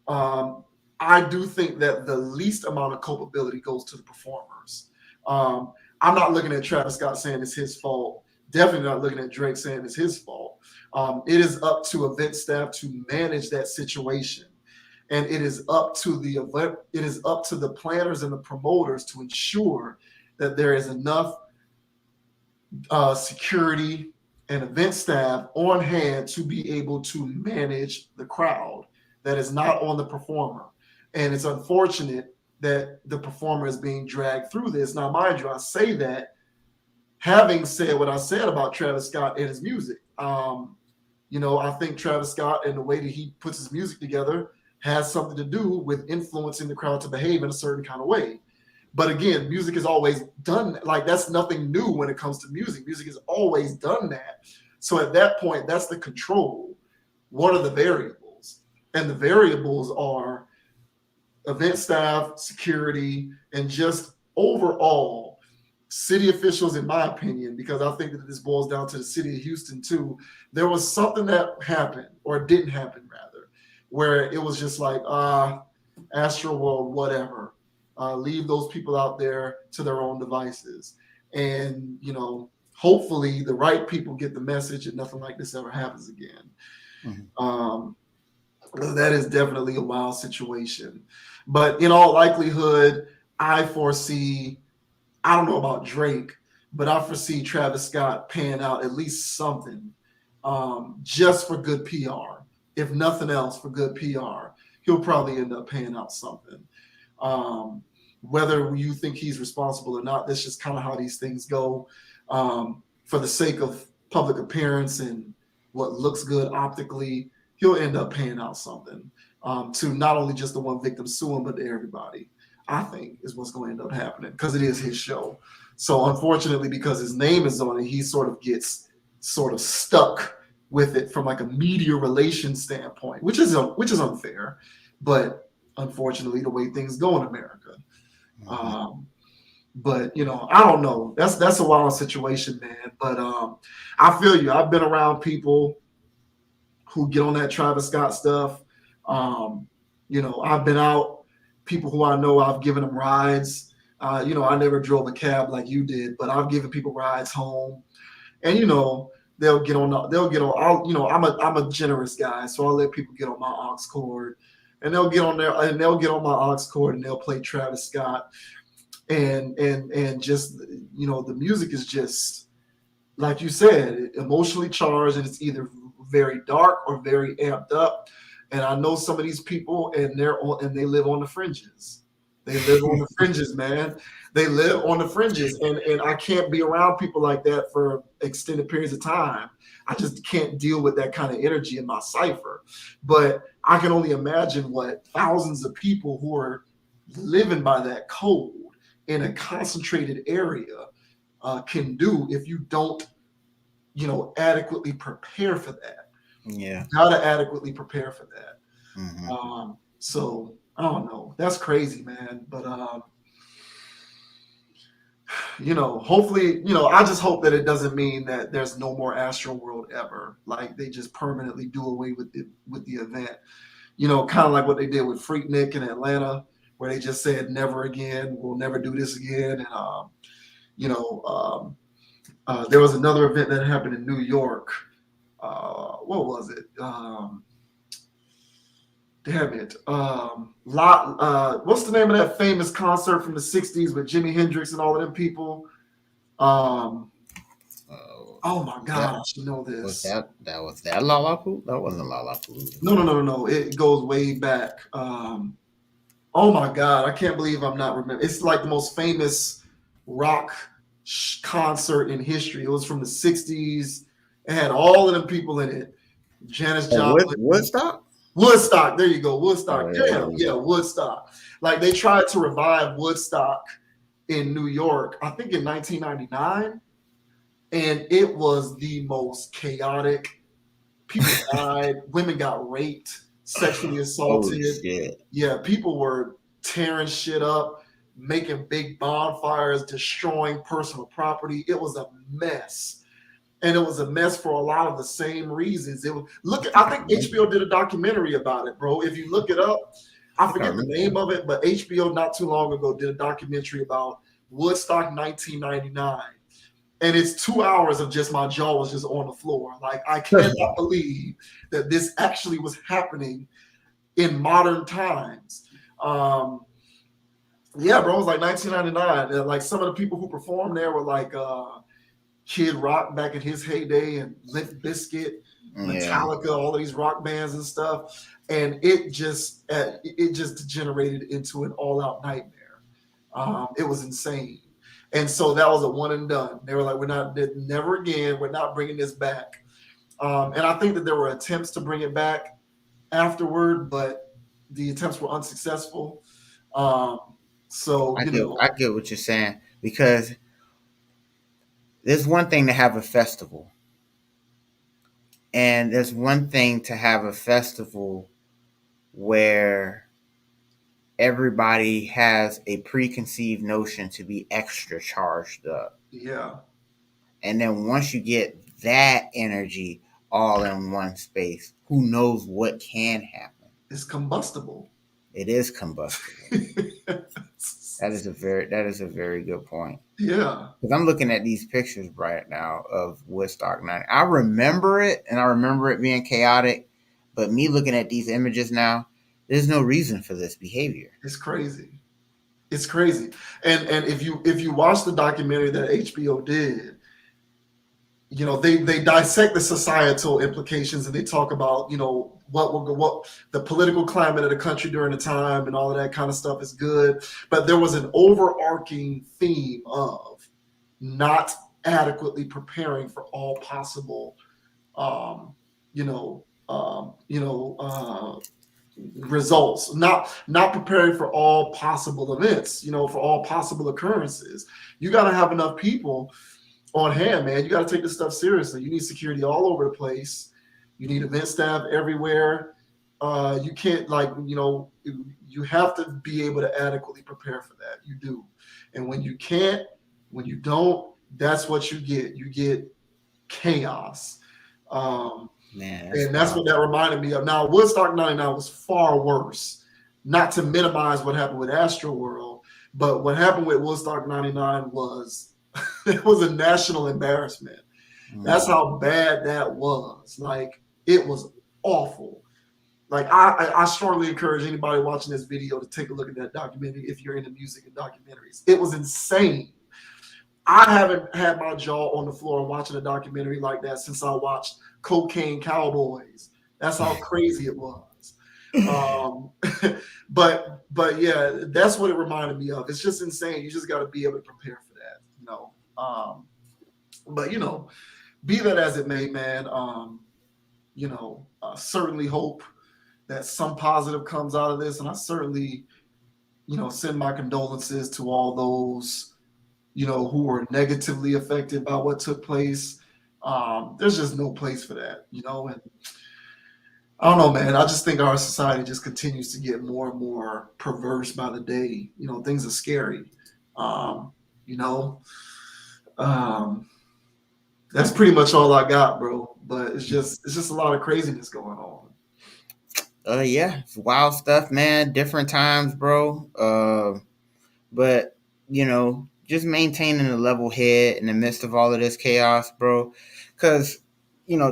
Um, I do think that the least amount of culpability goes to the performers. Um, I'm not looking at Travis Scott saying it's his fault. Definitely not looking at Drake saying it's his fault. It is up to event staff to manage that situation, and it is up to the event. It is up to the planners and the promoters to ensure that there is enough security and event staff on hand to be able to manage the crowd that is not on the performer. And it's unfortunate that the performer is being dragged through this. Now, mind you, I say that having said what I said about Travis Scott and his music. I think Travis Scott and the way that he puts his music together has something to do with influencing the crowd to behave in a certain kind of way. But again, music has always done, like, that's nothing new when it comes to music. Music has always done that. So at that point, that's the control. What are the variables? And the variables are event staff, security, and just overall city officials, in my opinion, because I think that this boils down to the city of Houston too. There was something that happened, or didn't happen rather, where it was just like, Astroworld, whatever. Leave those people out there to their own devices. And, hopefully the right people get the message and nothing like this ever happens again. Mm-hmm. That is definitely a wild situation. But in all likelihood, I don't know about Drake, but I foresee Travis Scott paying out at least something, just for good PR. If nothing else, for good PR, he'll probably end up paying out something. Whether you think he's responsible or not, that's just kind of how these things go. For the sake of public appearance and what looks good optically, he'll end up paying out something, to not only just the one victim suing, but to everybody. I think is what's going to end up happening, because it is his show. So unfortunately, because his name is on it, he sort of gets stuck with it from like a media relations standpoint, which is unfair, but unfortunately the way things go in America. Mm-hmm. But I don't know. That's a wild situation, man. But I feel you. I've been around people who get on that Travis Scott stuff. I've been out, people who I know, I've given them rides. I never drove a cab like you did, but I've given people rides home. And they'll get on. I'm a generous guy, so I'll let people get on my aux cord, and they'll get on there, and they'll get on my aux cord, and they'll play Travis Scott, and just the music is just, like you said, emotionally charged, and it's either very dark or very amped up. And I know some of these people, and they live on the fringes. They live on the fringes, man. They live on the fringes, and I can't be around people like that for extended periods of time. I just can't deal with that kind of energy in my cipher. But I can only imagine what thousands of people who are living by that code in a concentrated area can do if you don't, adequately prepare for that. Yeah. You gotta adequately prepare for that. Mm-hmm. So I don't know. That's crazy, man. But hopefully, I just hope that it doesn't mean that there's no more Astroworld ever. Like they just permanently do away with the event. Kind of like what they did with Freaknik in Atlanta, where they just said never again. We'll never do this again. And there was another event that happened in New York. What was it? Damn it. What's the name of that famous concert from the 60s with Jimi Hendrix and all of them people? Oh my God, I should know this. Was that Lollapalooza? That wasn't Lollapalooza. No. It goes way back. Oh my God, I can't believe I'm not remembering. It's like the most famous rock concert in history. It was from the 60s. It had all of them people in it. Janis Joplin. Woodstock. There you go. Woodstock. Oh, yeah. Woodstock. Like they tried to revive Woodstock in New York, I think in 1999. And it was the most chaotic. People died. Women got raped, sexually assaulted. Yeah, people were tearing shit up, making big bonfires, destroying personal property. It was a mess. And it was a mess for a lot of the same reasons. I think HBO did a documentary about it, bro. If you look it up, I forget the name of it, but HBO not too long ago did a documentary about Woodstock 1999. And it's 2 hours of just my jaw was just on the floor. Like, I cannot believe that this actually was happening in modern times. Yeah, bro, it was like 1999. And like some of the people who performed there were like Kid Rock back in his heyday, and Limp Bizkit, Metallica, all of these rock bands and stuff. And it just degenerated into an all-out nightmare. It was insane. And so that was a one and done. They were like, never again. We're not bringing this back. And I think that there were attempts to bring it back afterward, but the attempts were unsuccessful. So I get what you're saying, because there's one thing to have a festival, and there's one thing to have a festival where everybody has a preconceived notion to be extra charged up. Yeah. And then once you get that energy all in one space, who knows what can happen? It's combustible. It is combustible. That is a very good point. Yeah, Because I'm looking at these pictures right now of Woodstock 90. I remember it, and I remember it being chaotic. But me looking at these images now, there's no reason for this behavior. it's crazy. It's crazy. And if you watch the documentary that HBO did, you know, they dissect the societal implications, and they talk about, you know, what the political climate of the country during the time and all of that kind of stuff is good. But there was an overarching theme of not adequately preparing for all possible, um, you know, results, not preparing for all possible events, you know, for all possible occurrences. You got to have enough people on hand, man. You got to take this stuff seriously. You need security all over the place. You need event staff everywhere. You can't, like, you know, you have to be able to adequately prepare for that. You do. And when you can't, when you don't, that's what you get. You get chaos. Man, that's And that's what wild. that reminded me of. Now, Woodstock 99 was far worse. Not to minimize what happened with Astroworld, but what happened with Woodstock 99 was it was a national embarrassment. That's Mm. how bad that was. Like, it was awful. Like, I strongly encourage anybody watching this video to take a look at that documentary if you're into music and documentaries. It was insane. I haven't had my jaw on the floor watching a documentary like that since I watched Cocaine Cowboys. That's how crazy it was. Um, but yeah, that's what it reminded me of. It's just insane. You just got to be able to prepare for that, you know. But you know, be that as it may, man. You know, certainly hope that some positive comes out of this, and I certainly, you know, send my condolences to all those, you know, who were negatively affected by what took place. There's just no place for that, you know. And I don't know, man. I just think our society just continues to get more and more perverse by the day. You know, things are scary. You know, um, that's pretty much all I got, bro. But it's just a lot of craziness going on. Yeah, it's wild stuff, man. Different times, bro. But just maintaining a level head in the midst of all of this chaos, bro. Because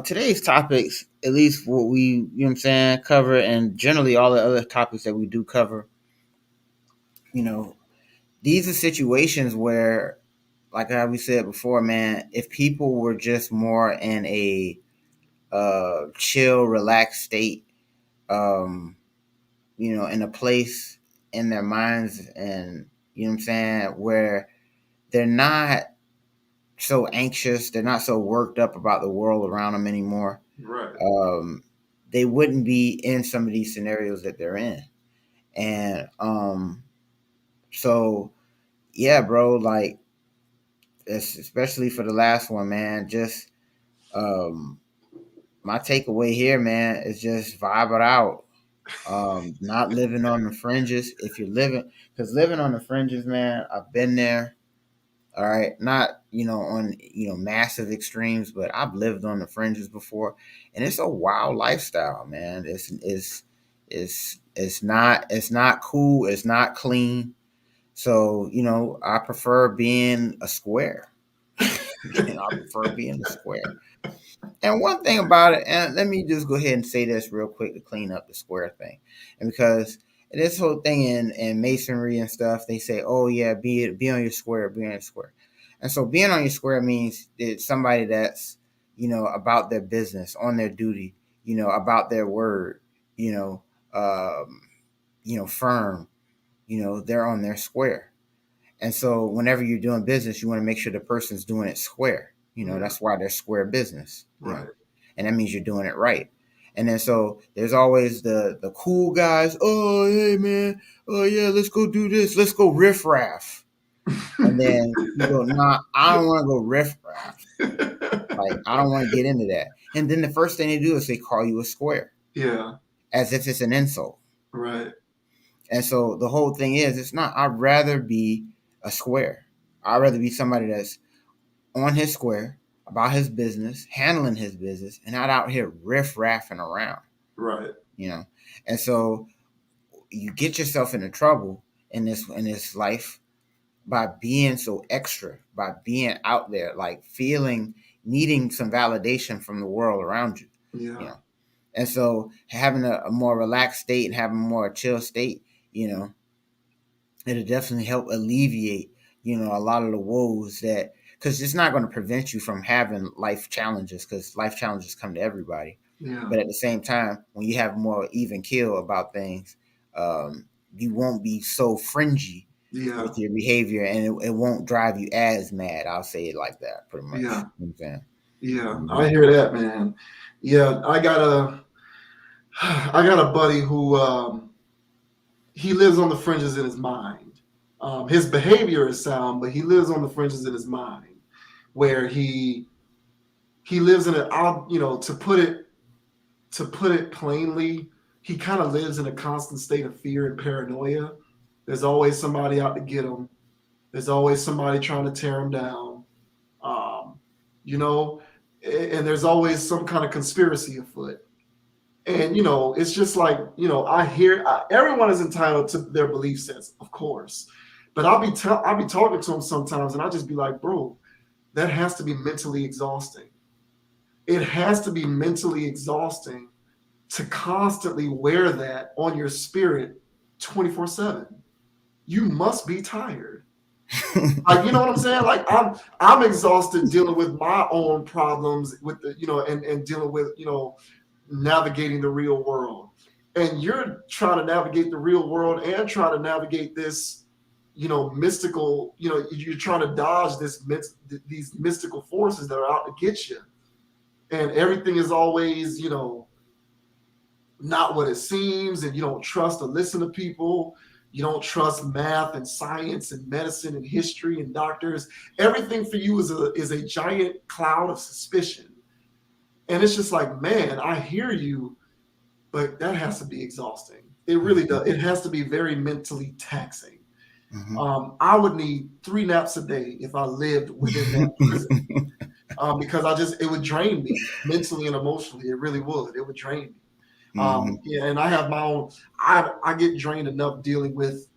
today's topics, at least what we, what I'm saying, cover, and generally all the other topics that we do cover, you know, these are situations where, like how we said before, man, if people were just more in a chill, relaxed state, um, in a place in their minds, and what I'm saying, where they're not so anxious, they're not so worked up about the world around them anymore. Right. They wouldn't be in some of these scenarios that they're in. And so yeah, bro, like, especially for the last one, man, just um my takeaway here, man, is just vibe it out. Not living on the fringes. If you're living, because living on the fringes, man, I've been there. All right, not on massive extremes, but I've lived on the fringes before, and it's a wild lifestyle, man. It's not cool. It's not clean. So I prefer being a square. I prefer being a square. And one thing about it, and let me just go ahead and say this real quick to clean up the square thing, and because this whole thing in masonry and stuff, they say, oh yeah, be on your square, be on your square. And so being on your square means it's somebody that's, about their business, on their duty, about their word, you know, um, firm, they're on their square. And so whenever you're doing business, you want to make sure the person's doing it square. Yeah. That's why they're square business, Right. and that means you're doing it right. And then so there's always the cool guys. Oh, hey man. Oh yeah, let's go do this. Let's go riff raff. And then you go, nah, I don't want to go riff raff. Like, I don't want to get into that. And then the first thing they do is they call you a square, Yeah. as if it's an insult. Right. And so the whole thing is, it's not. I'd rather be a square. I'd rather be somebody that's on his square, about his business, handling his business, and not out here riff raffing around. Right. you know. And so you get yourself into trouble, in this life by being so extra, by being out there, like needing some validation from the world around you. Yeah. You know, and so having a more relaxed state and having a more chill state, it'll definitely help alleviate, a lot of the woes that, because it's not going to prevent you from having life challenges, because life challenges come to everybody. Yeah. But at the same time, when you have more even keel about things, you won't be so fringy with your behavior, and it won't drive you as mad. I'll say it like that, pretty much. Yeah. You know what I'm saying? Yeah. Mhm. I hear that, man. Yeah. I got a buddy who, he lives on the fringes in his mind. His behavior is sound, but he lives on the fringes in his mind, where he lives in a, to put it plainly, he kind of lives in a constant state of fear and paranoia. There's always somebody out to get him. There's always somebody trying to tear him down. Um, you know, and there's always some kind of conspiracy afoot. And it's just like, everyone is entitled to their belief sets, of course. But I'll be talking to him sometimes, and I'll just be like, bro, that has to be mentally exhausting. It has to be mentally exhausting to constantly wear that on your spirit 24/7. You must be tired. Like, you know what I'm saying? Like, I'm exhausted dealing with my own problems with the, and dealing with, navigating the real world. And you're trying to navigate the real world and try to navigate this, mystical, you're trying to dodge these mystical forces that are out to get you. And everything is always, not what it seems, and you don't trust or listen to people. You don't trust math and science and medicine and history and doctors. Everything for you is a giant cloud of suspicion. And it's just like, man, I hear you, but that has to be exhausting. It really does. It has to be very mentally taxing. Mm-hmm. I would need 3 naps a day if I lived within that prison, because it would drain me mentally and emotionally. It really would. It would drain me. Yeah, and I have my own. I get drained enough dealing with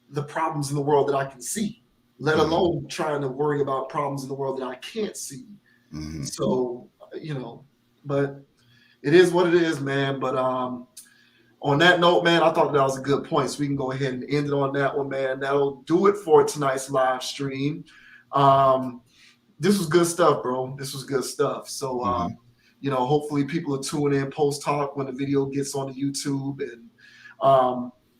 the problems in the world that I can see, let alone trying to worry about problems in the world that I can't see. Mm-hmm. So, but it is what it is, man. But on that note, man, I thought that was a good point. So we can go ahead and end it on that one, man. That'll do it for tonight's live stream. This was good stuff, bro. This was good stuff. So, hopefully people are tuning in post talk when the video gets on the YouTube. And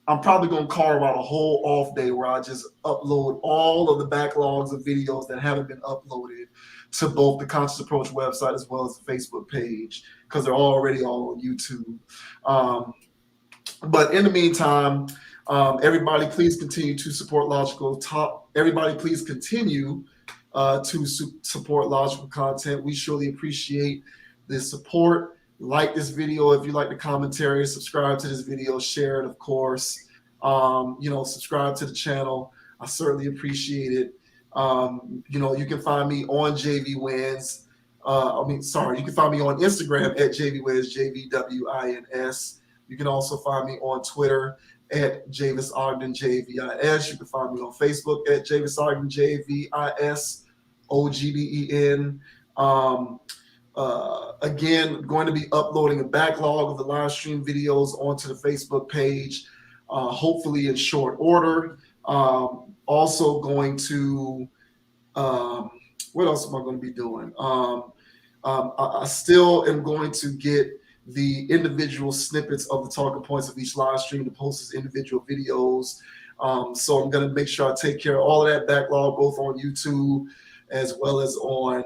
I'm probably going to carve out a whole off day where I just upload all of the backlogs of videos that haven't been uploaded to both the Conscious Approach website as well as the Facebook page, because they're already all on YouTube. But in the meantime, everybody, please continue to support Logical Talk. Everybody, please continue to support Logical content. We surely appreciate the support. Like this video if you like the commentary. Subscribe to this video. Share it, of course. Subscribe to the channel. I certainly appreciate it. You can find me on JV Wins. You can find me on Instagram at JV Wins, JVWINS. You can also find me on Twitter at Javis Ogden, JVIS. You can find me on Facebook at Javis Ogden, JVIS, OGDEN. Again, going to be uploading a backlog of the live stream videos onto the Facebook page, hopefully in short order. Also going to, what else am I going to be doing? I still am going to get the individual snippets of the talking points of each live stream to post as individual videos. So I'm going to make sure I take care of all of that backlog, both on YouTube as well as on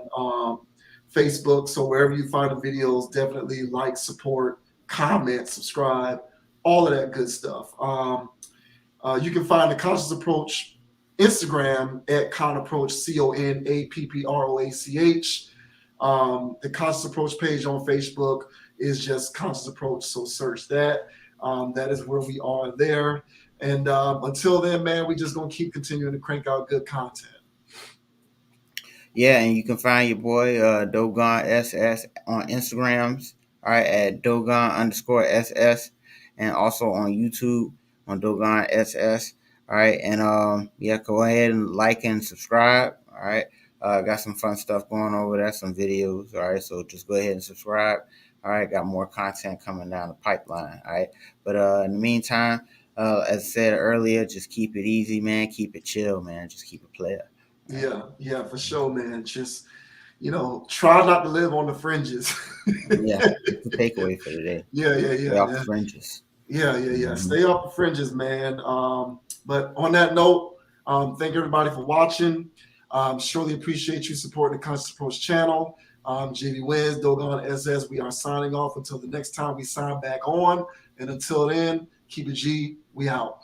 Facebook. So wherever you find the videos, definitely like, support, comment, subscribe, all of that good stuff. You can find the Conscious Approach Instagram at Conapproach, CONAPPROACH. The Conscious Approach page on Facebook is just Conscious Approach, so search that. That is where we are there. And until then, man, we just gonna keep continuing to crank out good content. Yeah, and you can find your boy Dogon SS on Instagrams, all right, at Dogon_SS, and also on YouTube on Dogon SS. All right, and yeah, go ahead and like and subscribe. All right, got some fun stuff going over there, some videos. All right, so just go ahead and subscribe. All right, got more content coming down the pipeline. All right, but in the meantime, as I said earlier, just keep it easy, man. Keep it chill, man. Just keep it player. Right? Yeah, for sure, man. Just try not to live on the fringes. Yeah, that's the takeaway for today. Stay off the Yeah. fringes. Yeah. Mm-hmm. Stay off the fringes, man. But on that note, thank everybody for watching. Surely appreciate you supporting the Conscious Approach channel. JV Wiz, Dogon SS, we are signing off until the next time we sign back on. And until then, keep it G. We out.